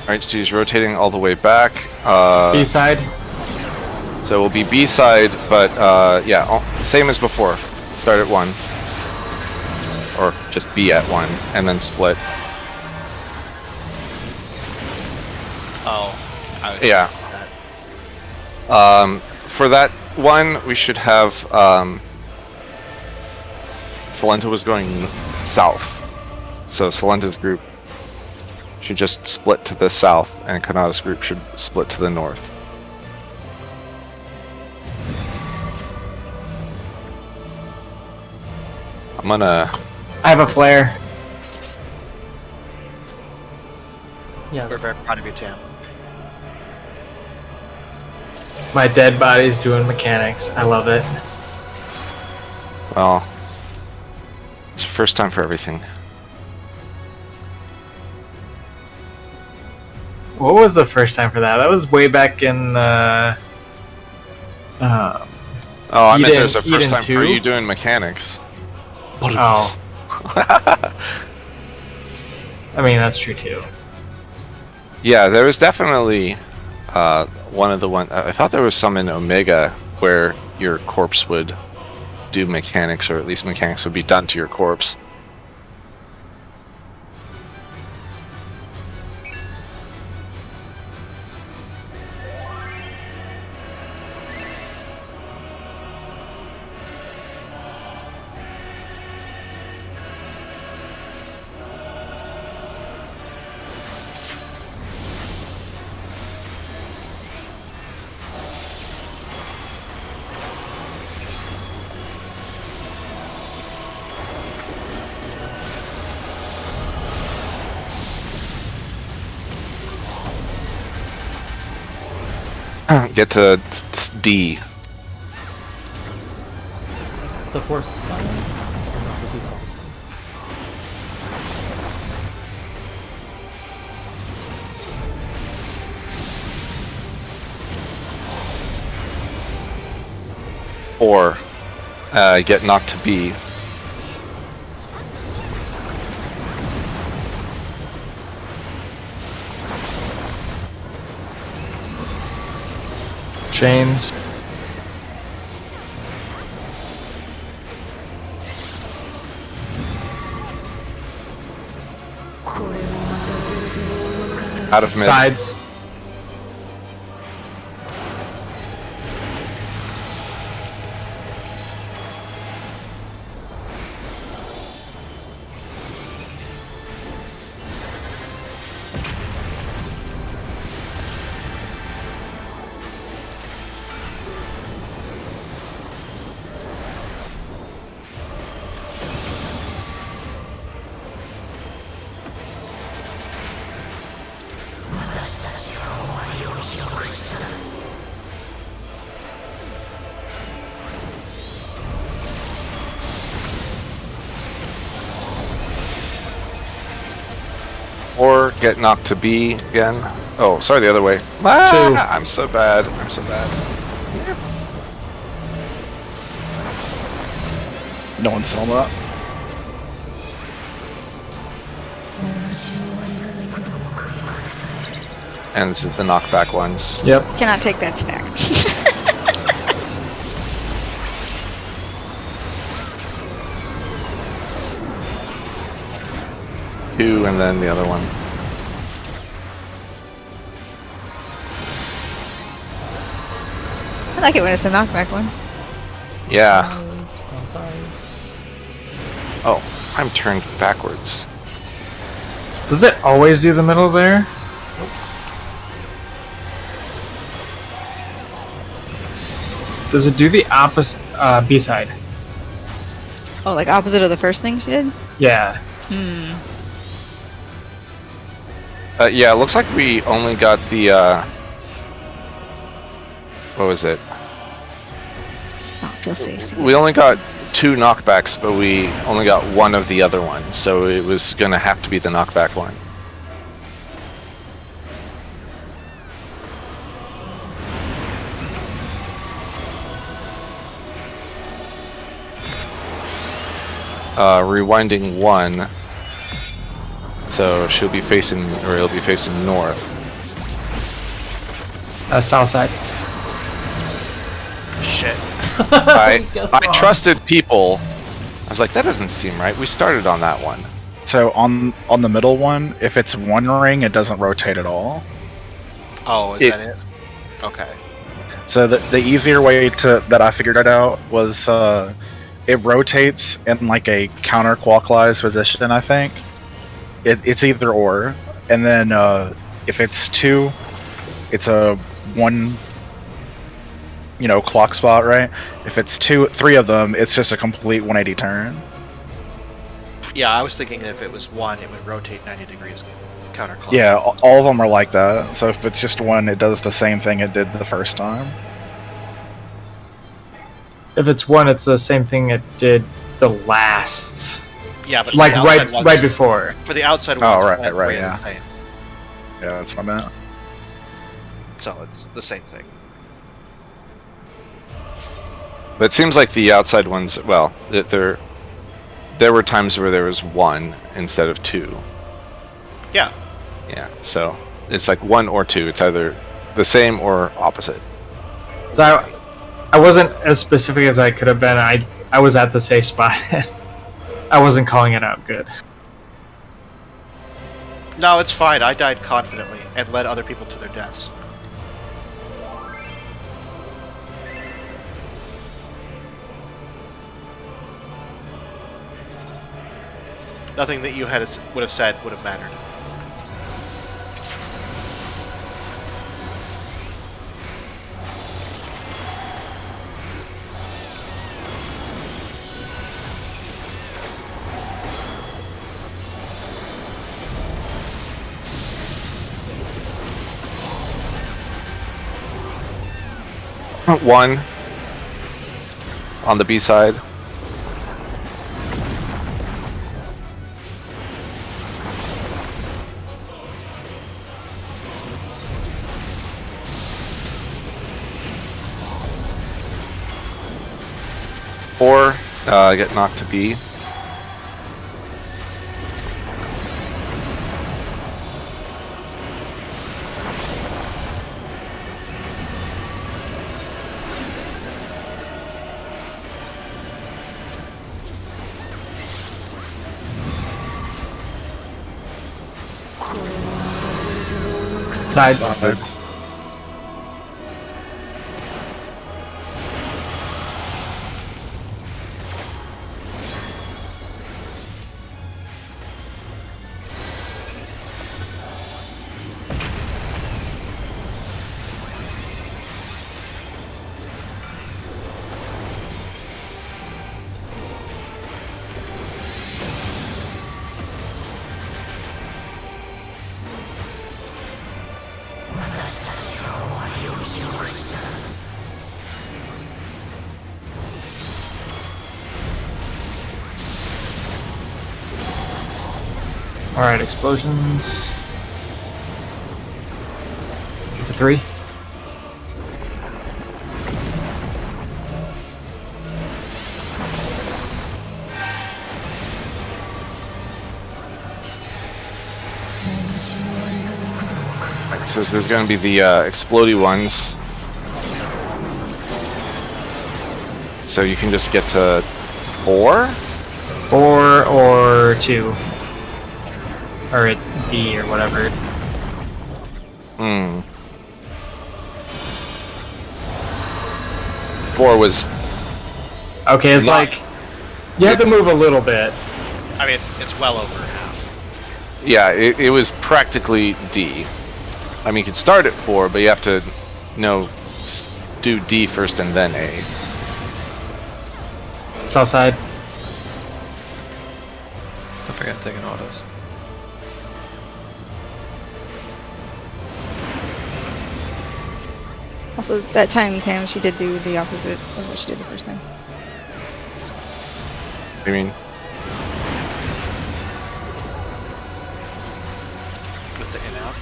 A: Alright, so he's rotating all the way back.
B: B-side.
A: So it will be B side, but yeah, same as before. Start at 1. Or just be at 1, and then split.
D: Oh. I was
A: Yeah.
D: that.
A: For that one, we should have, Salenta was going south. So Salenta's group should just split to the south, and Kanata's group should split to the north. I'm gonna...
B: I have a flare.
E: Yeah.
D: We're very proud of you, Tam.
B: My dead body's doing mechanics. I love it.
A: Well... It's the first time for everything.
B: What was the first time for that? That was way back in Um,
A: Oh, I meant
B: Eden-
A: there's a first
B: Eden
A: time for
B: 2?
A: you doing mechanics.
B: Oh. I mean, that's true too.
A: Yeah, there was definitely one of the one. I thought there was some in Omega where your corpse would do mechanics, or at least mechanics would be done to your corpse. Get to D.
E: The force side? Or not, the D side is fine.
A: Or get knocked to B.
B: Chains.
A: Out of mid.
B: Sides.
A: Or get knocked to B again. Oh, sorry, the other way. Ah, I'm so bad. I'm so bad.
I: No one saw that.
A: And this is the knockback ones.
B: Yep.
F: Cannot take that stack.
A: 2 and then the other one.
F: I like it when it's a knockback one.
A: Yeah.
E: Sides, on sides.
A: Oh, I'm turned backwards.
B: Does it always do the middle there? Does it do the opposite B side?
F: Oh, like opposite of the first thing she did?
B: Yeah.
F: Hmm.
A: Yeah, it looks like we only got the, what was it?
F: Not feel safe.
A: We only got 2 knockbacks, but we only got one of the other ones, so it was gonna have to be the knockback one. Rewinding 1. So she'll be facing, or he'll be facing north.
B: South side.
D: Shit.
E: Guess
A: I
E: wrong.
A: trusted people. I was like, that doesn't seem right. We started on that one.
I: So on the middle one, if it's one ring, it doesn't rotate at all.
D: Oh, is that it? Okay.
I: So the easier way that I figured it out was it rotates in like a counterclockwise position, I think. It's either or, and then if it's 2, it's a 1, clock spot, right? If it's 3 of them, it's just a complete 180 turn.
D: Yeah, I was thinking if it was 1, it would rotate 90 degrees counterclockwise.
I: Yeah, all of them are like that. So if it's just 1, it does the same thing it did the first time.
B: If it's 1, it's the same thing it did the last.
D: Yeah, but
B: Like
D: for the outside ones-
B: right before.
D: For the outside
I: Oh,
D: ones,
I: right,
D: it
I: right,
D: ran
I: yeah.
D: the same.
I: Yeah, that's what I meant.
D: So it's the same thing.
A: But it seems like the outside ones, well, there were times where there was 1 instead of 2.
D: Yeah.
A: Yeah, so it's like 1 or 2. It's either the same or opposite.
B: So I wasn't as specific as I could have been. I was at the safe spot. I wasn't calling it out good.
D: No, it's fine. I died confidently and led other people to their deaths. Nothing that you would have said would have mattered.
A: One on the B side. Four, get knocked to B.
B: Sides. Alright, explosions. It's a 3.
A: So there's going to be the explodey ones. So you can just get to 4?
B: 4 or 2. Or at B or whatever.
A: Hmm. 4 was...
B: Okay, it's
A: Not-
B: like... You have to move a little bit.
D: I mean, it's well over half.
A: Yeah, it was practically D. I mean, you could start at 4, but you have to, do D first and then A.
B: South side.
C: Don't forget taking autos.
F: Also, that time, Tam, she did do the opposite of what she did the first time.
A: I mean,
D: With the in-out.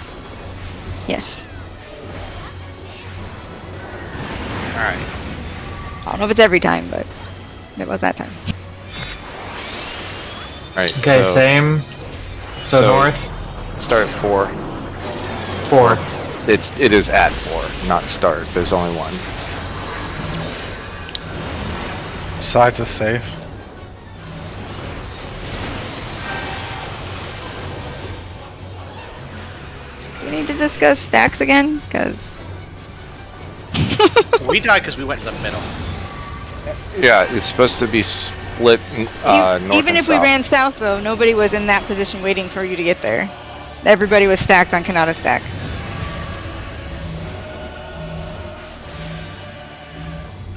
F: Yes.
D: Alright.
F: I don't know if it's every time, but it was that time.
A: right.
B: Okay,
A: so
B: same. So north.
A: Start at 4.
B: 4.
A: It is at 4, not start. There's only one.
H: Sides is safe.
F: Do we need to discuss stacks again? Because
D: We died because we went in the middle.
A: Yeah, it's supposed to be split north
F: even
A: and
F: if we
A: south.
F: ran south, though, nobody was in that position waiting for you to get there. Everybody was stacked on Kanata stack.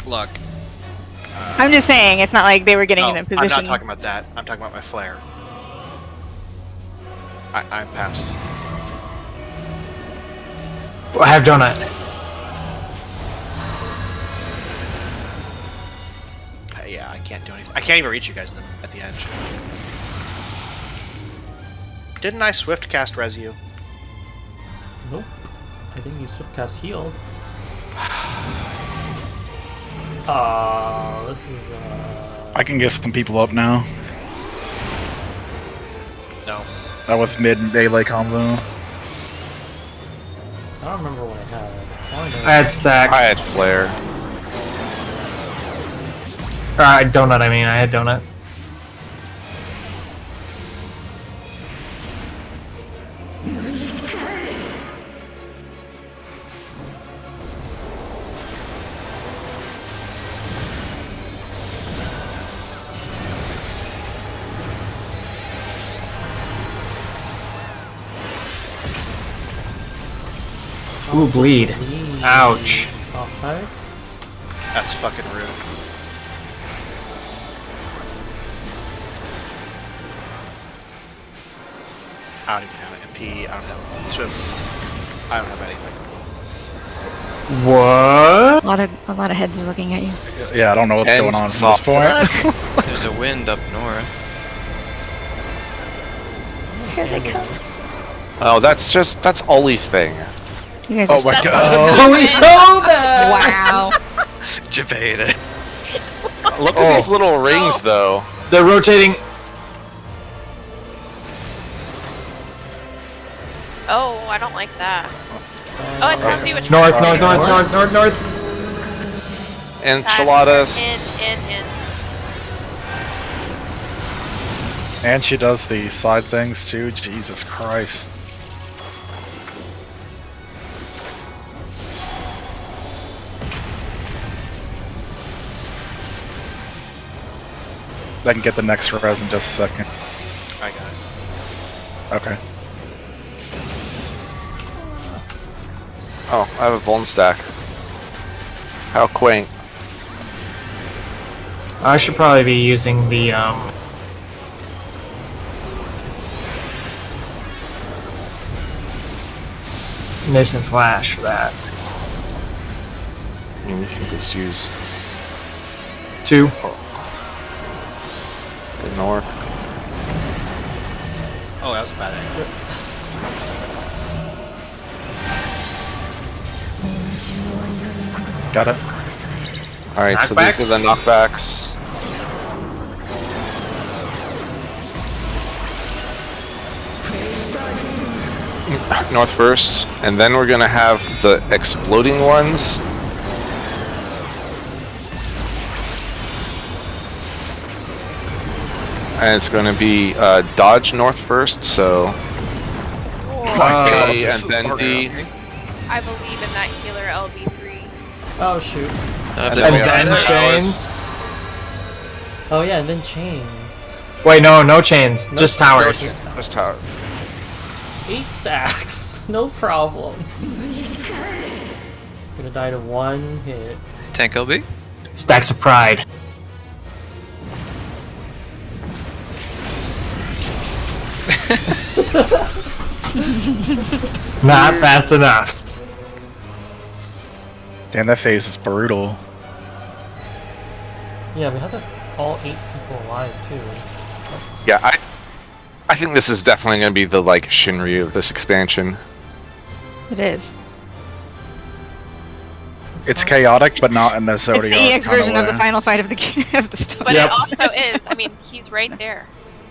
D: Look.
F: I'm just saying, it's not like they were getting
D: No,
F: in a position.
D: I'm not talking about that. I'm talking about my flare. I'm past.
B: I have donut.
D: Yeah, I can't do anything. I can't even reach you guys at the edge. Didn't I swift cast res you?
E: Nope. I think you swift cast healed. Oh, this is.
I: I can get some people up now.
D: No.
I: That was mid melee combo.
E: I don't remember what I had.
B: I had sack.
A: I had flare.
B: Donut, I mean. I had donut. Ooh, bleed. Ouch.
E: Okay.
D: That's fucking rude. I don't even have an MP. I don't have Swift. I don't have anything.
B: What?
F: A lot of heads are looking at you.
I: Yeah, I don't know what's
A: And
I: going on at this
A: soft.
I: point.
C: There's a wind up north.
F: Here they come.
A: Oh, that's Ollie's thing.
F: You guys
I: Oh
F: are
I: my
F: so-
I: god.
B: Oh, he's so bad!
F: Wow.
C: Jebaited.
A: Look at these little rings, though.
B: They're rotating.
G: Oh, I don't like that. Oh, it tells you which
B: North,
G: one.
B: north, north, north, north, north.
A: Enchiladas.
G: In.
I: And she does the side things too. Jesus Christ. I can get the next res in just a second.
D: I got it.
I: Okay.
A: Oh, I have a Vuln stack. How quaint.
B: I should probably be using the Nascent Flash for that.
A: I mean, you can just use
B: 2.
A: the north.
D: Oh, that was a bad angle.
I: Got it.
A: Alright, so these are the knockbacks. North first, and then we're gonna have the exploding ones. And it's gonna be dodge north first, so A and then D.
G: I believe in that healer LB3.
E: Oh shoot.
A: And
B: And
A: we have
B: then
A: the
B: chains.
E: Oh yeah, and then chains.
B: Wait, no chains,
E: No
B: just
E: chains.
B: towers.
A: Just tower.
E: 8 stacks, no problem. Gonna die to 1 hit.
C: Tank LB?
B: Stacks of pride. Not fast enough.
I: Damn, that phase is brutal.
E: Yeah, we have to all 8 people alive too. That's...
A: Yeah, I think this is definitely gonna be the like Shinryu of this expansion.
F: It is.
I: It's chaotic, but not in the
F: It's
I: Zodiac
F: the EX
I: kind
F: version of the
I: way.
F: final fight of the of the story.
G: But
B: Yep.
G: it also is. I mean, he's right there.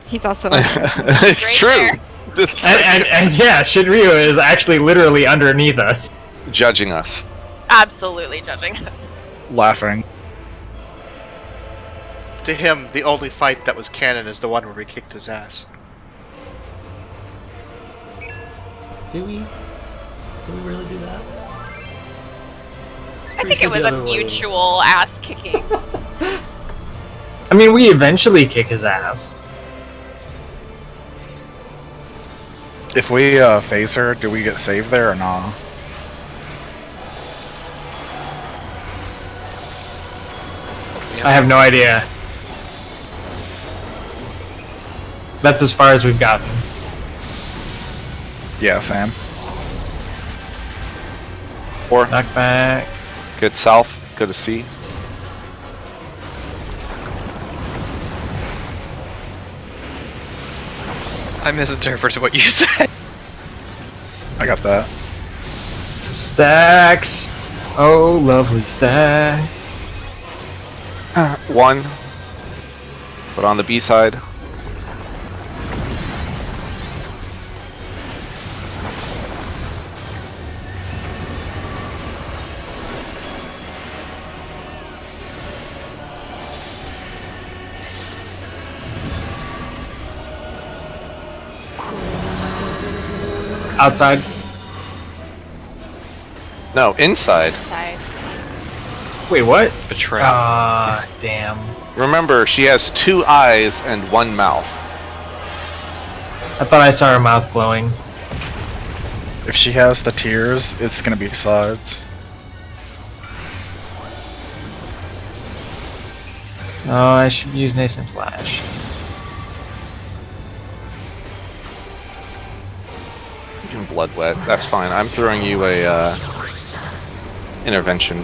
F: He's also.
A: It's
G: Right
A: true.
G: there.
B: And yeah, Shinryu is actually literally underneath us.
A: Judging us.
G: Absolutely judging us.
I: Laughing.
D: To him, the only fight that was canon is the one where we kicked his ass.
E: Do we really do that?
G: I think it was a mutual ass kicking.
B: I mean, we eventually kick his ass.
I: If we phase her, do we get saved there or not?
B: I have no idea. That's as far as we've gotten.
I: Yeah, Sam.
A: Or
B: Knockback.
A: good south, go to C.
C: I misinterpreted what you said.
I: I got that.
B: Stacks. Oh, lovely stack.
A: 1. But on the B side.
B: Outside.
A: No, inside.
G: Side.
B: Wait, what?
C: A trap.
B: Ah, damn.
A: Remember, she has 2 eyes and 1 mouth.
B: I thought I saw her mouth glowing.
I: If she has the tears, it's gonna be sides.
B: Oh, I should use Nascent Flash.
A: You can blood wet. That's fine. I'm throwing you a intervention.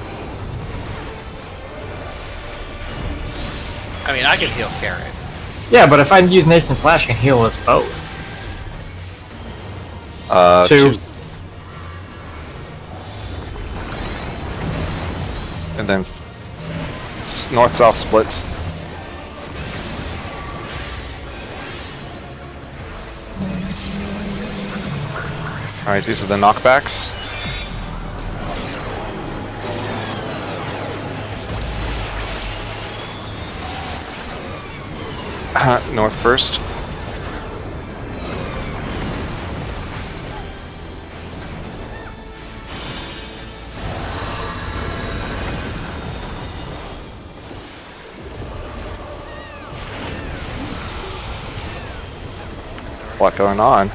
D: I mean, I can heal Carrot.
B: Yeah, but if I use Nascent Flash, I can heal us both. 2.
A: And then north-south splits. Alright, these are the knockbacks. North first. What going on?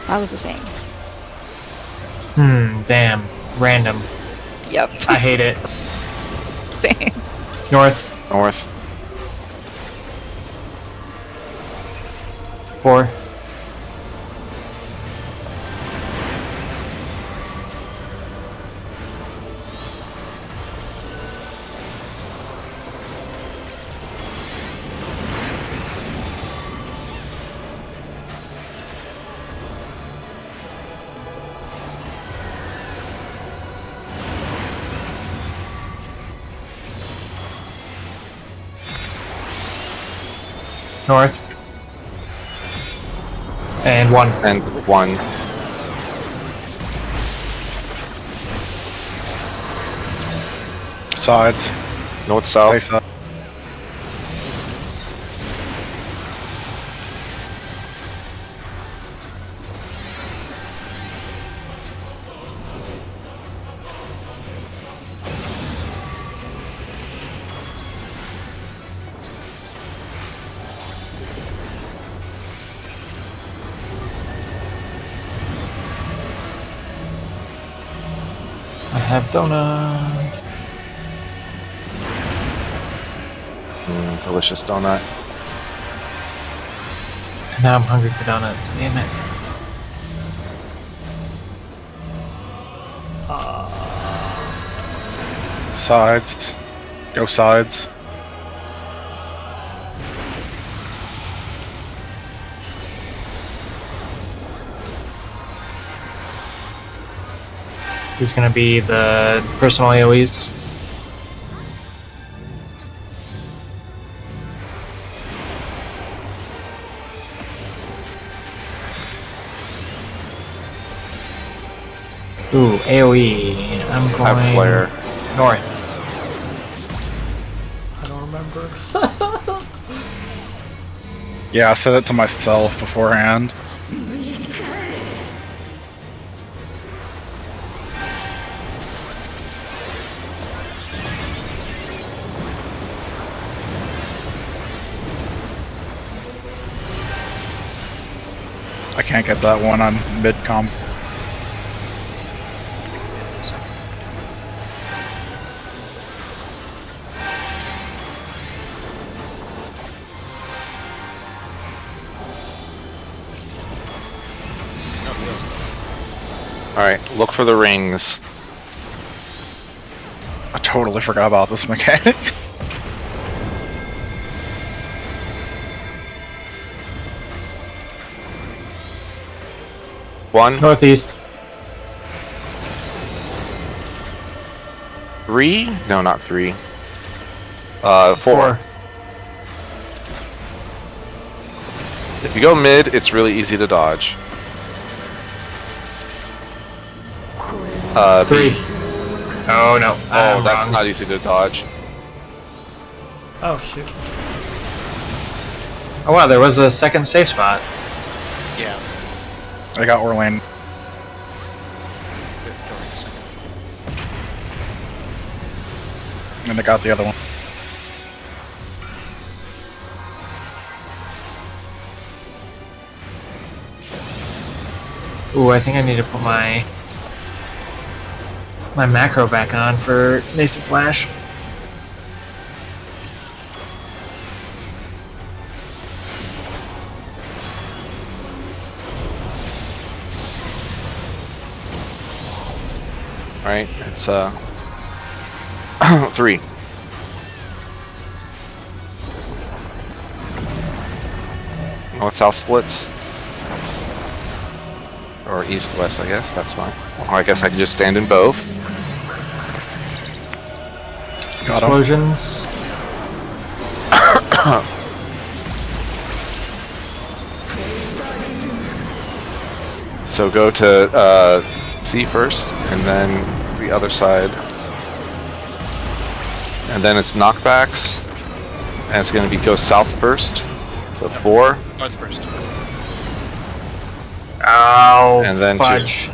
F: That was the same.
B: Damn. Random.
F: Yep.
B: I hate it.
F: Same.
B: North.
A: North.
B: 4. North. And 1.
A: And 1.
I: Sides.
A: North
I: Stay
A: south.
I: side.
B: I have donut.
A: Delicious donut.
B: Now I'm hungry for donuts. Damn it.
I: Sides. Go sides.
B: This is gonna be the personal AoEs. Ooh, AoE. I'm going
A: I have flare.
B: north.
E: I don't remember.
I: Yeah, I said it to myself beforehand. I can't get that one on mid-com.
D: No heals though.
A: Alright, look for the rings.
I: I totally forgot about this mechanic.
A: One,
B: Northeast.
A: 3? No, not 3. 4. If you go mid, it's really easy to dodge.
B: 3.
A: B.
B: Oh no.
A: Oh,
B: I'm
A: that's
B: wrong.
A: not easy to dodge.
E: Oh shoot.
B: Oh wow, there was a second safe spot.
D: Yeah.
I: I got Orlando.
D: Wait a second.
I: And I got the other one.
B: Ooh, I think I need to put my macro back on for Nascent Flash.
A: Right? It's 3. North-south splits. Or east-west, I guess. That's fine. Or I guess I can just stand in both.
I: Got him.
B: Explosions.
A: So go to C first, and then the other side. And then it's knockbacks. And it's going to be go south first. So 4.
D: North first.
B: Oh,
A: And then
B: fudge.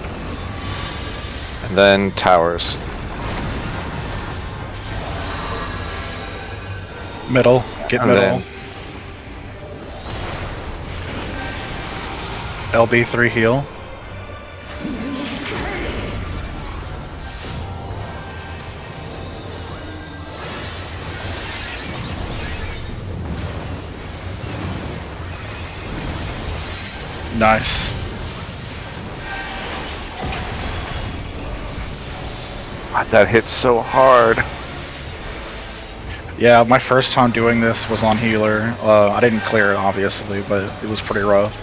A: And then towers.
I: Middle. Get
A: And
I: middle.
A: then
I: LB3 heal. Nice.
A: God, that hits so hard.
I: Yeah, my first time doing this was on healer. I didn't clear it, obviously, but it was pretty rough.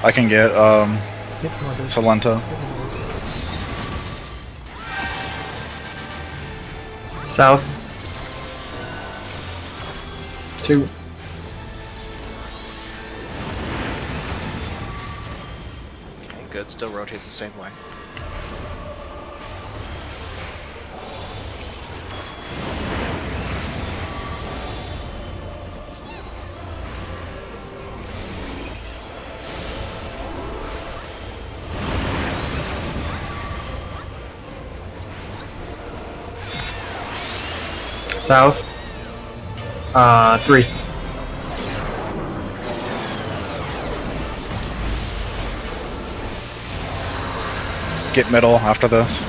I: I can get
E: Hit mother.
I: Salenta.
B: South. 2.
D: Okay, good. Still rotates the same way.
B: South. 3.
I: Get middle after this.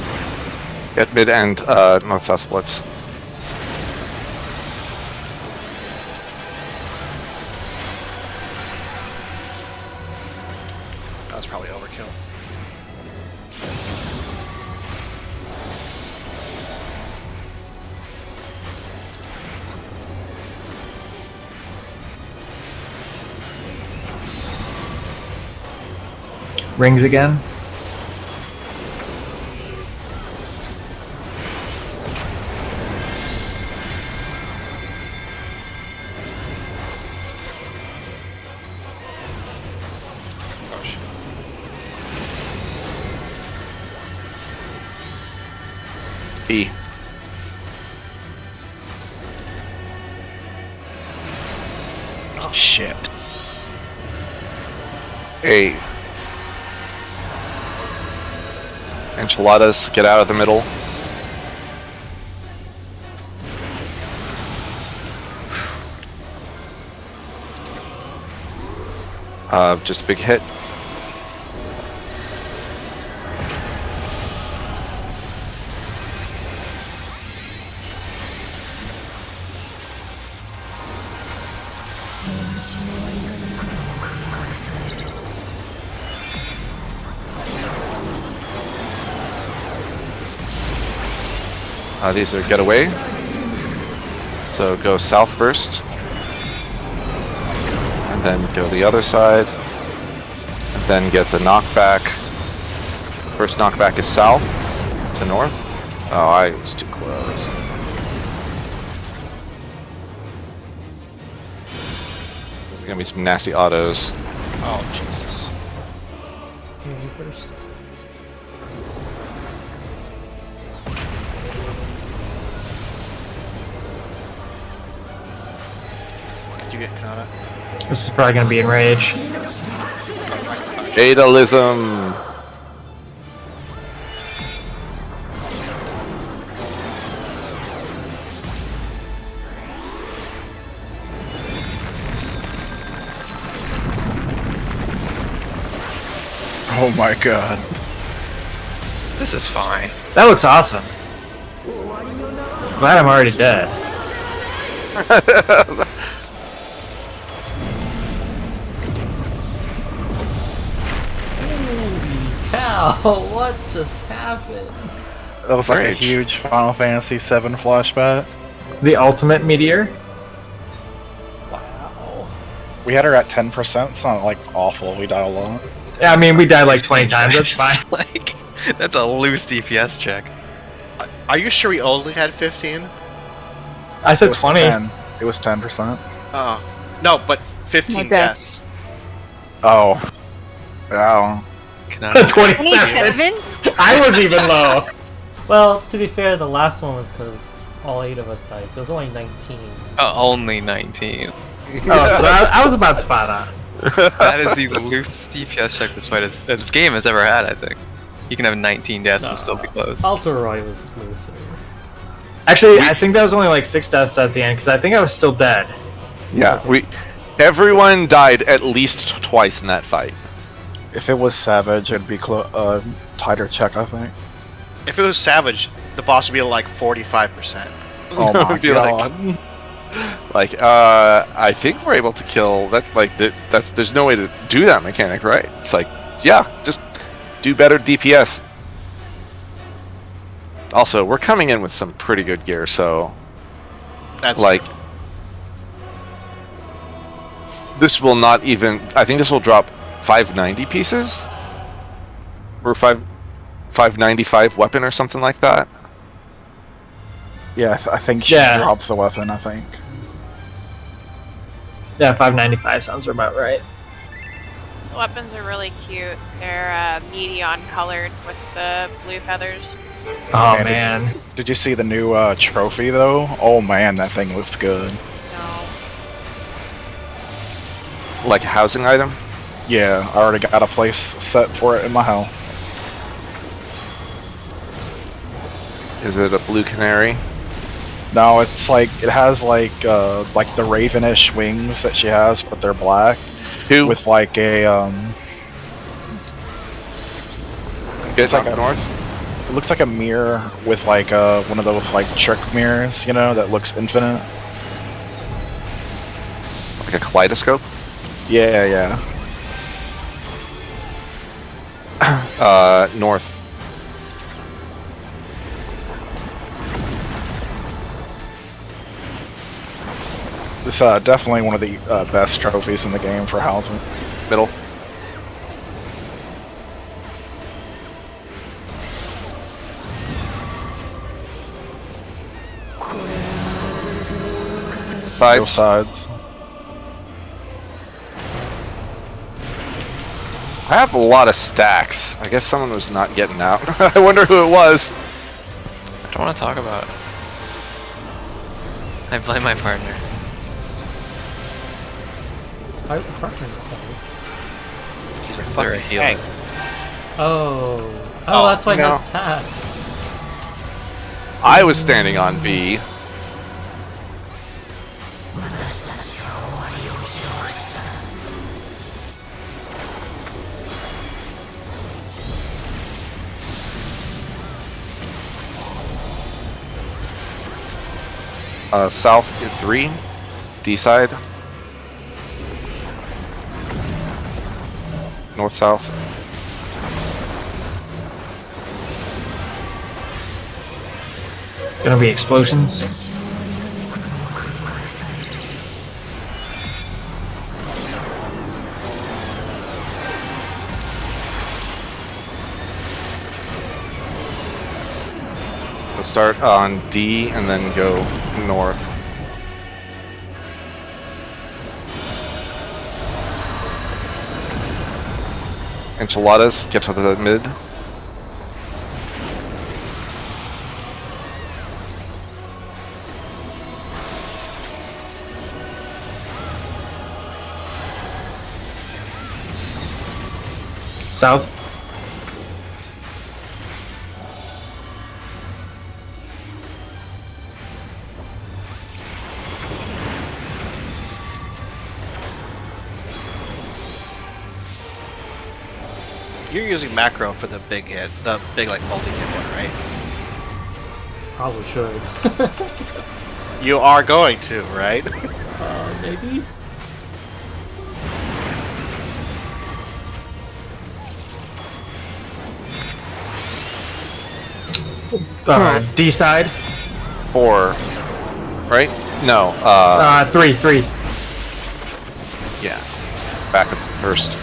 A: Get mid and north-south splits.
D: That was probably overkill.
B: Rings again.
D: Oh shit.
A: E.
I: Oh shit.
A: A. Enchiladas, get out of the middle. Just a big hit. These are getaway. So go south first. And then go the other side. And then get the knockback. First knockback is south to north. Oh, I was too close. There's gonna be some nasty autos.
D: Oh Jesus!
E: Here, you first.
D: Did you get Kanata?
B: This is probably gonna be enrage.
A: Fatalism.
I: Oh my god.
C: This is fine.
B: That looks awesome. Glad I'm already dead.
E: Cow! What just happened?
I: That was like a
A: Rage.
I: huge Final Fantasy VII flashback.
B: The ultimate meteor.
E: Wow.
I: We had her at 10%. It's not like awful. We died a lot.
B: Yeah, I mean we died like 20 times. That's fine.
C: Like, that's a loose DPS check.
D: Are you sure we only had 15?
B: I
I: It
B: said
I: was
B: 20.
I: 10. It was 10%.
D: No, but 15
F: Like that.
D: deaths.
I: Oh. Wow.
C: Kanata.
B: 27.
F: 27?
B: I was even low.
E: Well, to be fair, the last one was because all 8 of us died, so it was only 19.
C: Only 19.
B: Oh, so I was about spot on.
C: That is the loose DPS check this game has ever had, I think. You can have 19 deaths and still be close.
E: Alterroy was looser.
B: Actually, I think that was only like 6 deaths at the end because I think I was still dead.
A: Yeah, everyone died at least twice in that fight.
I: If it was Savage, it'd be tighter check, I think.
D: If it was Savage, the boss would be like 45%.
I: Oh my
A: Be like-
I: god.
A: I think we're able to kill that. Like, there's no way to do that mechanic, right? It's like, yeah, just do better DPS. Also, we're coming in with some pretty good gear, so
D: That's
A: like, this will not even. I think this will drop 590 pieces, or 595 weapon or something like that.
I: Yeah, I think she
B: Yeah.
I: drops the weapon, I think.
B: Yeah, 595 sounds about right.
G: The weapons are really cute. They're medion colored with the blue feathers.
B: Oh
I: And
B: man.
I: Did you see the new trophy though? Oh man, that thing looks good.
G: No.
A: Like a housing item.
I: Yeah, I already got a place set for it in my house.
A: Is it a blue canary?
I: No, it's like it has like the ravenish wings that she has, but they're black
A: Two.
I: with like a
A: Get
I: it's like
A: up
I: a-
A: north.
I: it looks like a mirror with like one of those like trick mirrors, you know, that looks infinite.
A: Like a kaleidoscope.
I: Yeah, yeah.
A: North.
I: This definitely one of the best trophies in the game for housing.
A: Middle.
I: Both
A: Sides.
I: sides.
A: I have a lot of stacks. I guess someone was not getting out. I wonder who it was.
C: I don't want to talk about it. I blame my partner.
E: I partner.
C: They're a healer.
D: Hank.
E: Oh,
D: Oh,
E: that's why it
A: no.
E: has tabs.
A: I was standing on B. South 3, D side. North south.
B: Gonna be explosions.
A: We'll start on D and then go north. Enchiladas, get to the mid.
B: South.
D: You're using macro for the big hit, the big like multi-hit one, right?
E: Probably should.
D: You are going to, right?
E: Maybe?
B: D side.
A: 4. Right? No.
B: 3.
A: Yeah. Back at the first.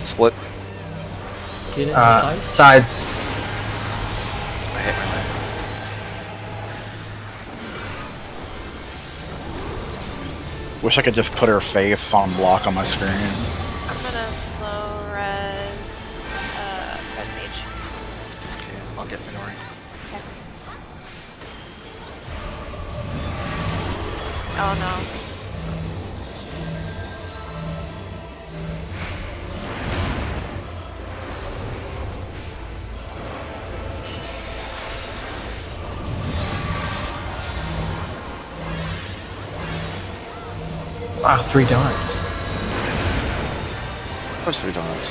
A: Split.
E: Get it on the side?
B: Sides.
D: I hit my leg.
I: Wish I could just put her face on block on my screen.
G: I'm gonna slow res red mage.
D: Okay, I'll get Midori.
G: Oh no.
B: Wow, 3 donuts.
A: Of course 3 donuts.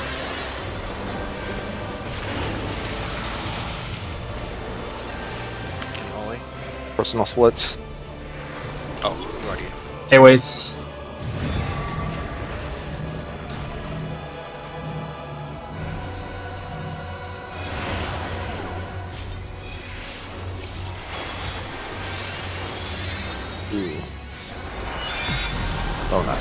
D: Ollie.
A: Personal splits.
D: Oh, you already.
B: Hey, waits.
A: Ooh. Oh, no.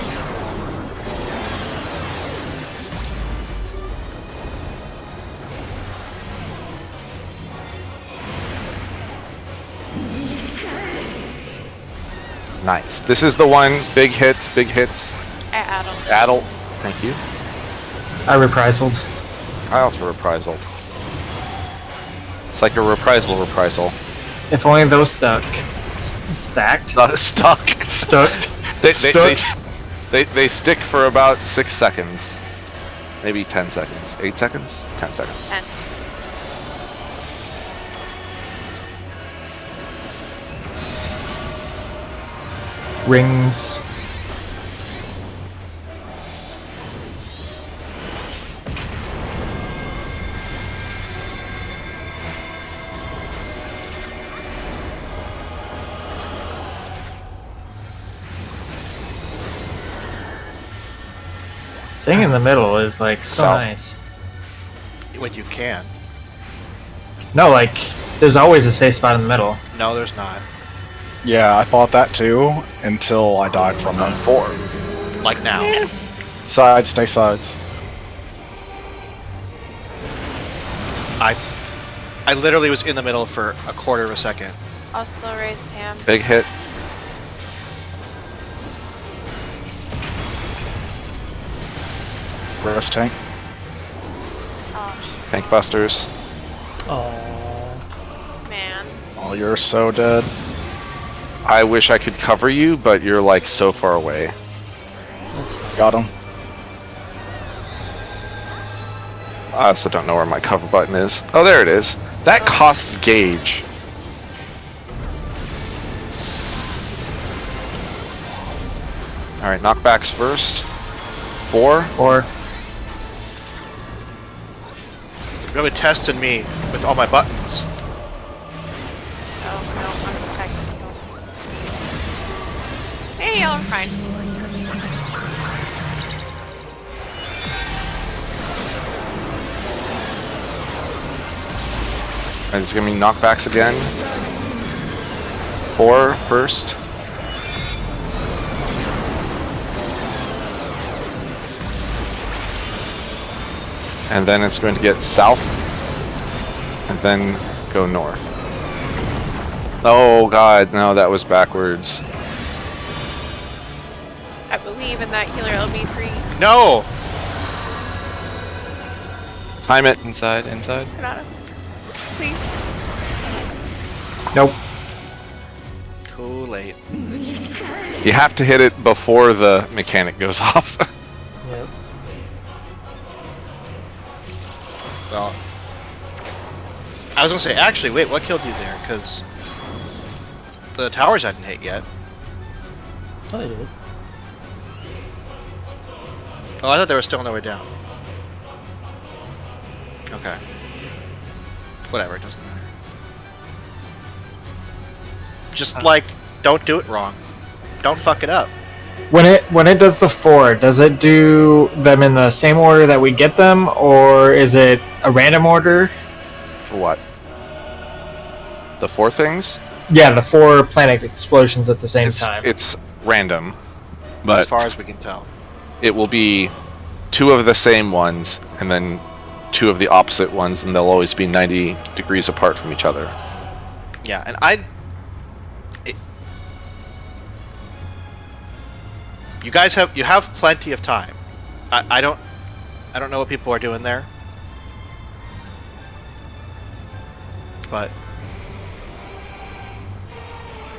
A: Nice. This is the one. Big hits.
G: Adam.
A: Addle. Thank you.
B: I reprisalled.
A: I also reprisal. It's like a reprisal.
B: If only those stuck. Stacked?
A: Not stuck.
B: Stucked.
A: They stick for about 6 seconds. Maybe 10 seconds. 8 seconds? 10 seconds.
G: 10.
B: Rings. Staying in the middle is like so
A: South.
B: nice.
D: When you can.
B: No, like there's always a safe spot in the middle.
D: No, there's not.
I: Yeah, I thought that too until I died from them.
A: 4.
D: Like now.
I: Sides, stay sides.
D: I literally was in the middle for a quarter of a second.
G: I'll slow raise Tam.
A: Big hit.
I: Rest tank.
G: Oh,
A: Tank busters.
E: Oh,
G: man.
I: Oh, you're so dead.
A: I wish I could cover you, but you're like so far away.
E: that's fine.
I: Got him.
A: I also don't know where my cover button is. Oh, there it is. That costs gauge. Alright, knockbacks first. 4.
B: Or
D: You're really testing me with all my buttons.
G: Oh, no, I'm second. Hey, I'm fine.
A: And it's gonna be knockbacks again. 4 first. And then it's going to get south. And then go north. Oh god, no, that was backwards.
G: I believe in that healer LB3.
D: No!
A: Time it.
C: Inside.
G: Granada. Please.
B: Nope.
D: Too late.
A: You have to hit it before the mechanic goes off.
E: Yep.
D: Well, I was gonna say, actually, wait, what killed you there? Because the towers hadn't hit yet.
E: Oh, they did.
D: Oh, I thought they were still on their way down. Okay. Whatever, it doesn't matter. Just like, don't do it wrong. Don't fuck it up.
B: When it does the 4, does it do them in the same order that we get them, or is it a random order?
A: For what? The 4 things?
B: Yeah, the 4 planet explosions at the same time.
A: It's random,
D: As
A: but
D: far as we can tell.
A: it will be 2 of the same ones, and then 2 of the opposite ones, and they'll always be 90 degrees apart from each other.
D: Yeah, and you guys have plenty of time. I don't know what people are doing there, but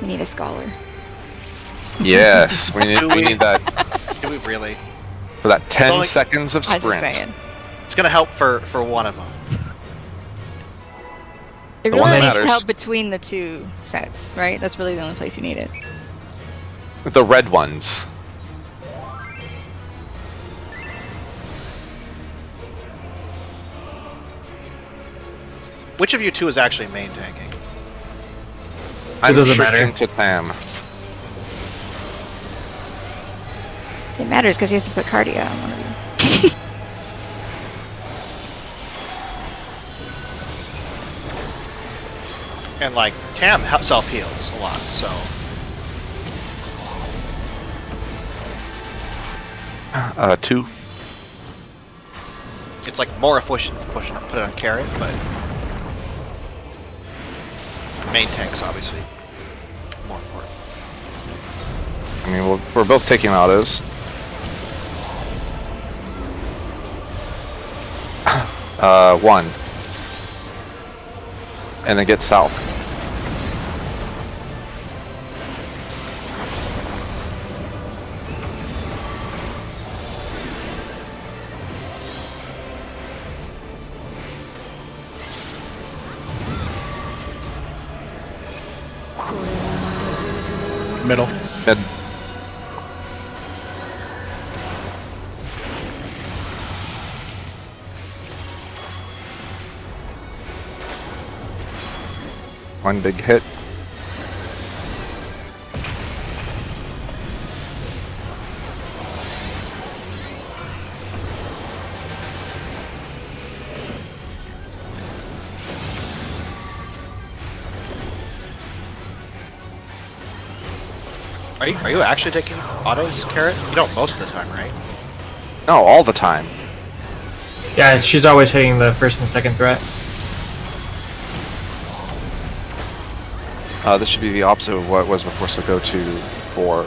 F: We need a scholar.
A: Yes, we need,
D: Do
A: we
D: we?
A: need that
D: do we really?
A: for that 10
D: only-
A: seconds of
F: I was just
A: sprint.
F: saying.
D: It's gonna help for one of them.
F: It
A: The one
F: really
A: that
F: needs
A: matters.
F: help between the 2 sets, right? That's really the only place you need it.
A: The red ones.
D: Which of you two is actually main tanking?
A: I'm
B: doesn't
A: shifting
B: matter.
A: to Tam.
F: It matters because he has to put cardio on one of you.
D: And like Tam self heals a lot, so
A: 2.
D: it's like more efficient to put it on carry, but main tank's obviously more important.
A: I mean, we're both taking autos. 1. And then get south.
I: Middle.
A: Mid. One big hit.
D: Are you actually taking autos, Carrot? You don't most of the time, right?
A: No, all the time.
B: Yeah, she's always hitting the first and second threat.
A: This should be the opposite of what it was before, so go to 4.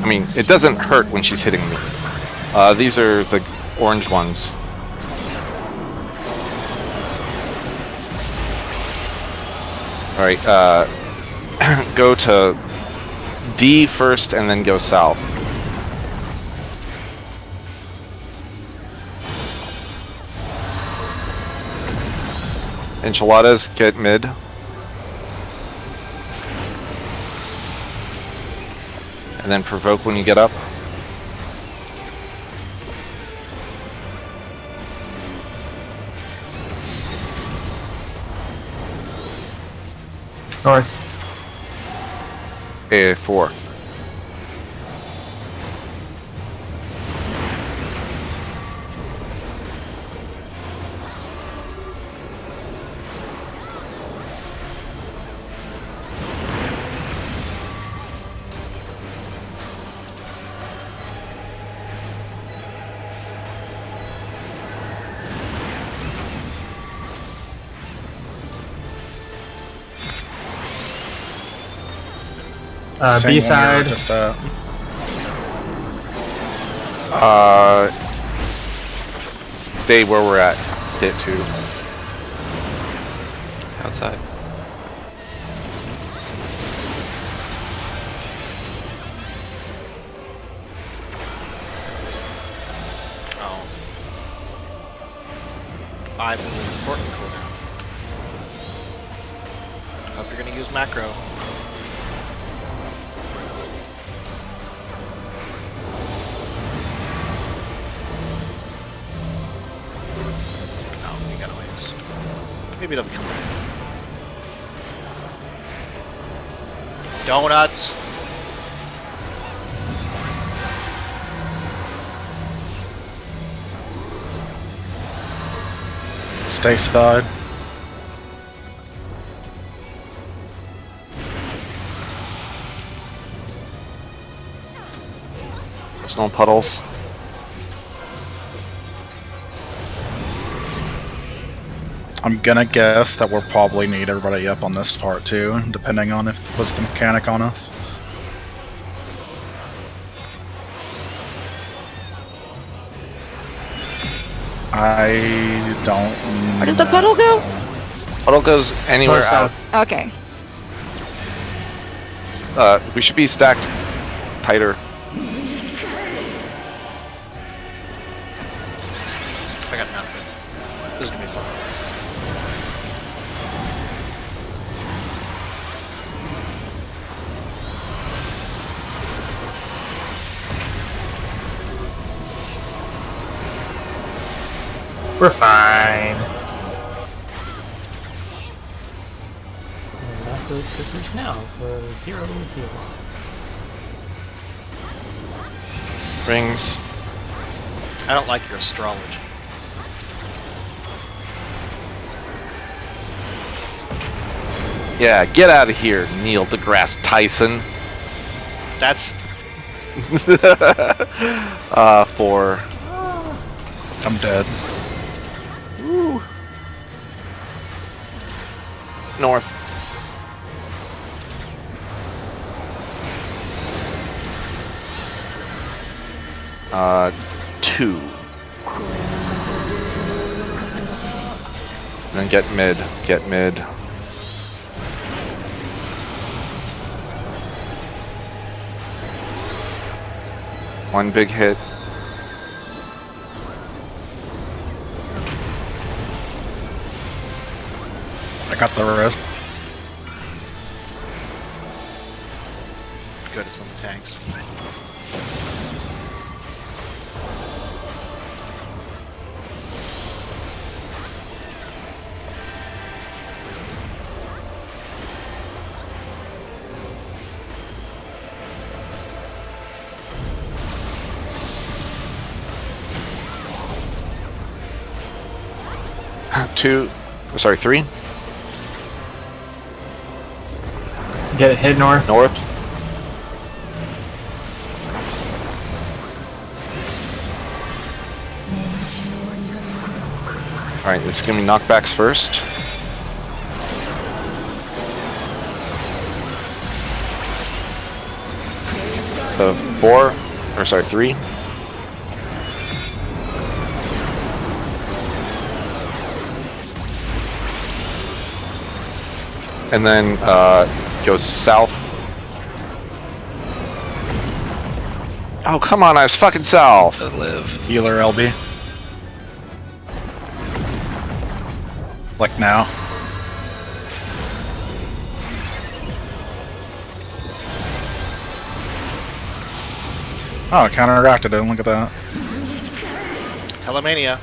A: I mean, it doesn't hurt when she's hitting me. These are the orange ones. Alright, go to D first and then go south. Enchiladas, get mid. And then provoke when you get up.
B: North.
A: A4.
I: Same
B: B
I: one
B: side.
I: we were just
A: Stay where we're at. Stay at 2.
C: Outside.
D: Oh. 5 is an important cooldown. Hope you're gonna use macro. Oh, we got a ways. Maybe it'll come back. Donuts!
I: stay side.
A: Snow puddles.
I: I'm gonna guess that we'll probably need everybody up on this part too, depending on if it puts the mechanic on us. I don't.
F: Where does the puddle go?
A: Puddle goes anywhere
B: North,
A: out.
B: south.
F: Okay.
A: We should be stacked tighter.
D: I got nothing. This is gonna be fun.
B: We're fine.
E: And that goes Christmas now for 0 heal.
A: Rings.
D: I don't like your astrology.
A: Yeah, get out of here, Neil deGrasse Tyson.
D: That's
A: 4.
I: I'm dead.
A: Woo. North. Uh, 2. Then get mid. Get mid. One big hit.
I: I got the rest.
D: good as on the tanks.
A: Sorry, 3.
B: Get it, hit north.
A: North. Alright, it's gonna be knockbacks first. So 4, or sorry, 3. And then goes south. Oh, come on, I was fucking south.
C: To live.
I: Healer LB. Like now. Oh, it counteracted it. Look at that.
D: Telemania.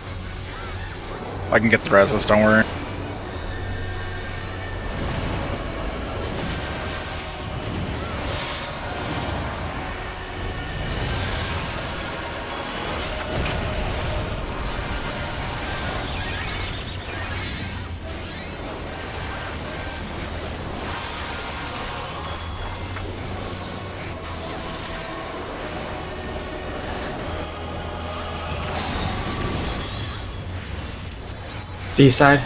I: I can get the resist, don't worry.
B: D side.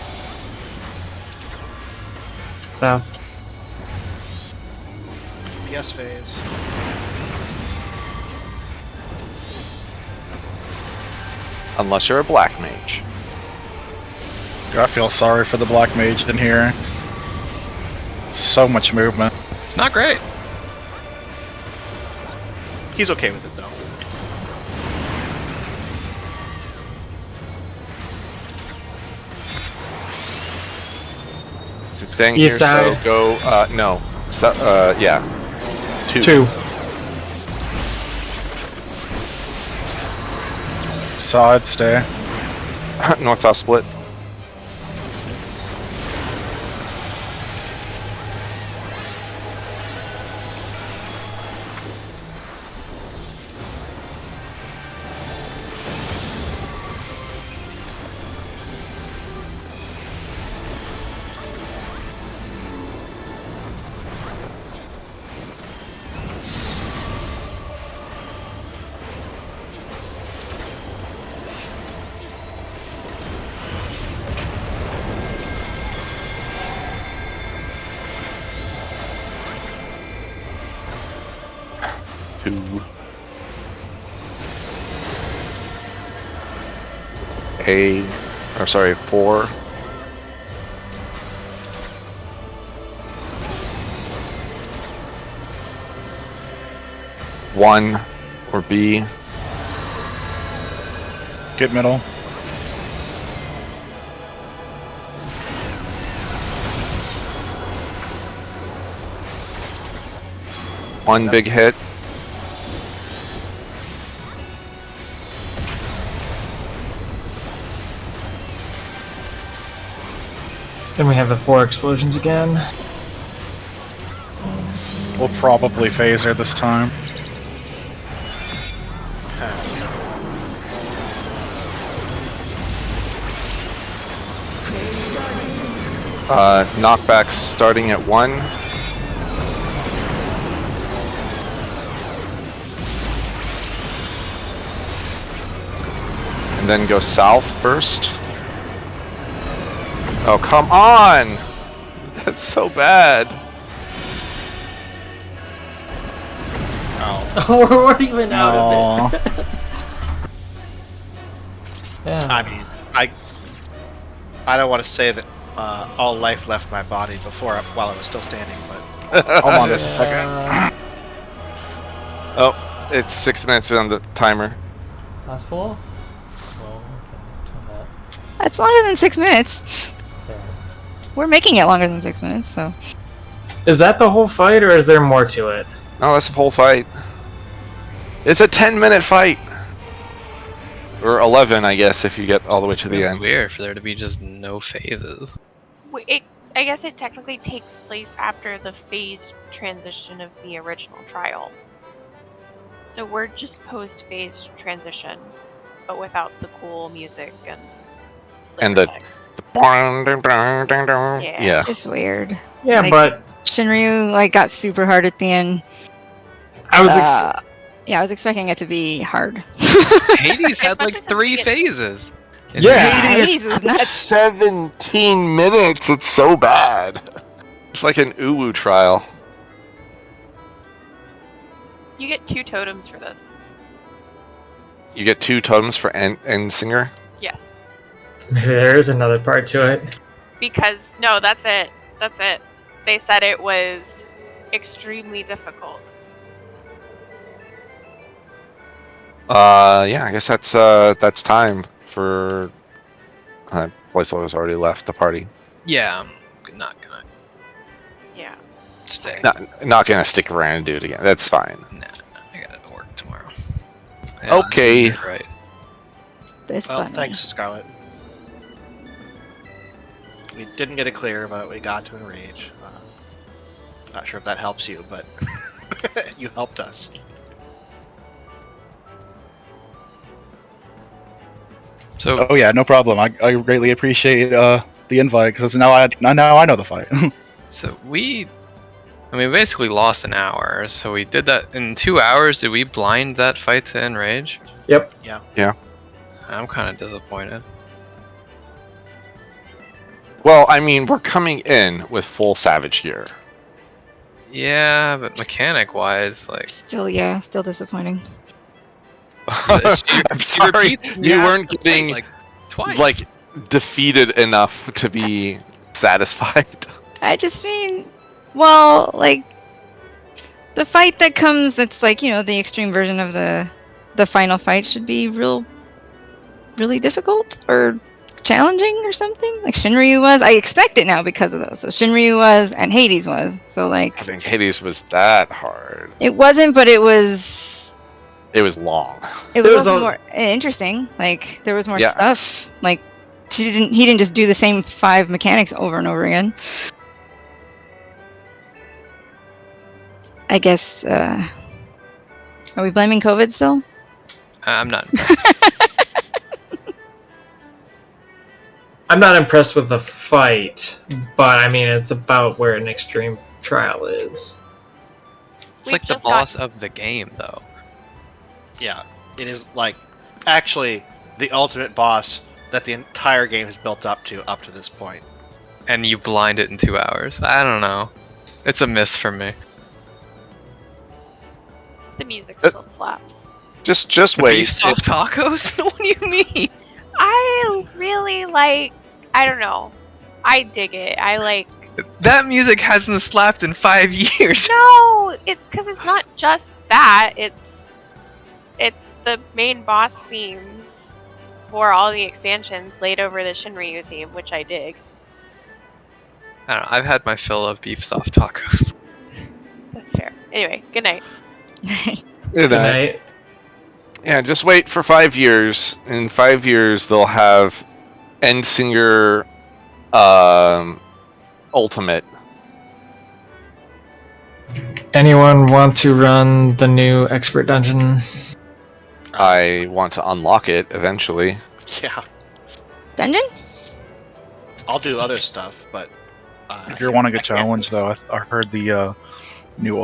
B: South.
D: DPS phase.
A: Unless you're a black mage.
I: I feel sorry for the black mage in here. So much movement.
C: It's not great.
D: He's okay with it though.
A: So it's staying
B: East
A: here,
B: side.
A: so go, no. So, yeah. 2.
B: 2.
I: Side stay.
A: North-south split. Sorry, 4. One or B.
I: Get middle.
A: One big hit.
B: Then we have the 4 explosions again.
I: We'll probably phaser this time.
A: Knockbacks starting at 1. And then go south first. Oh, come on! That's so bad.
D: Oh.
E: We're even out of it. Yeah.
D: I mean, I don't want to say that all life left my body while I was still standing, but
I: Hold on just a second.
A: Oh, it's 6 minutes on the timer.
E: Last pull? Well, okay. Come back.
F: That's longer than 6 minutes.
E: There.
F: We're making it longer than 6 minutes, so.
B: Is that the whole fight, or is there more to it?
A: No, that's the whole fight. It's a 10-minute fight. Or 11, I guess, if you get all the way to the
C: It's
A: end.
C: weird for there to be just no phases.
G: I guess it technically takes place after the phase transition of the original trial. So we're just post-phase transition, but without the cool music and
A: And
G: flavor
A: the-
G: text.
A: Yeah.
F: It's just weird.
B: Yeah,
F: Like-
B: but
F: Shinryu got super hard at the end.
B: I was
F: Yeah, I was expecting it to be hard.
C: Hades had
G: Especially
C: like
G: since
C: 3
G: we get-
C: phases. And
B: Yeah.
F: Hades is nuts.
A: 17 minutes. It's so bad. It's like an uwu trial.
G: You get 2 totems for this.
A: You get 2 totems for end singer.
G: Yes.
B: maybe there is another part to it.
G: Because, no, that's it. That's it. They said it was extremely difficult.
A: Yeah, I guess that's time for. Placeholder's already left the party.
C: yeah, I'm not gonna
G: Yeah.
C: stay.
A: Not gonna stick around and do it again. That's fine.
C: Nah, I gotta work tomorrow.
A: Okay.
C: You're right.
F: This
D: well,
F: funny.
D: thanks, Scarlet. We didn't get it clear, but we got to enrage. Not sure if that helps you, but you helped us.
C: So
I: Oh yeah, no problem. I greatly appreciate the invite because now I know the fight.
C: So we basically lost an hour. So we did that in 2 hours. Did we blind that fight to Enrage?
B: Yep.
C: I'm kind of disappointed.
A: Well, I mean, we're coming in with full Savage gear.
C: Yeah, but mechanic-wise, like,
F: Still disappointing.
C: she
A: I'm sorry,
C: repeats and
A: you
C: have
A: weren't
C: to fight,
A: getting
C: like twice.
A: like defeated enough to be satisfied.
F: I just mean, well, like the fight that comes, that's like the extreme version of the final fight should be really difficult or challenging or something. Like Shinryu was. I expect it now because of those. So Shinryu was, and Hades was. So
A: I
F: like
A: think Hades was that hard.
F: it wasn't, but it was.
A: It was long.
F: It
B: There
F: was
B: was
F: also
B: a-
F: more interesting. Like there was more
A: Yeah.
F: stuff. Like he didn't just do the same 5 mechanics over and over again. I guess. Are we blaming COVID still?
C: I'm not impressed.
B: I'm not impressed with the fight, but I mean, it's about where an extreme trial is.
C: It's
G: We've
C: like the
G: just got-
C: boss of the game, though.
D: Yeah, it is like actually the ultimate boss that the entire game has built up to this point.
C: And you blind it in 2 hours. I don't know. It's a miss for me.
G: The music still slaps.
A: Just wait.
C: Beef soft tacos? What do you mean?
G: I really like. I don't know. I dig it. I like.
C: That music hasn't slapped in 5 years.
G: No, it's because it's not just that. It's the main boss themes for all the expansions laid over the Shinryu theme, which I dig.
C: I don't know. I've had my fill of beef soft tacos.
G: That's fair. Anyway, good night.
B: Good night.
A: Yeah, just wait for 5 years. In 5 years, they'll have Endsinger Ultimate.
B: Anyone want to run the new expert dungeon?
A: I want to unlock it eventually.
D: Yeah,
F: Dungeon?
D: I'll do other stuff, but
I: If you're wanting a challenge, though, I heard the new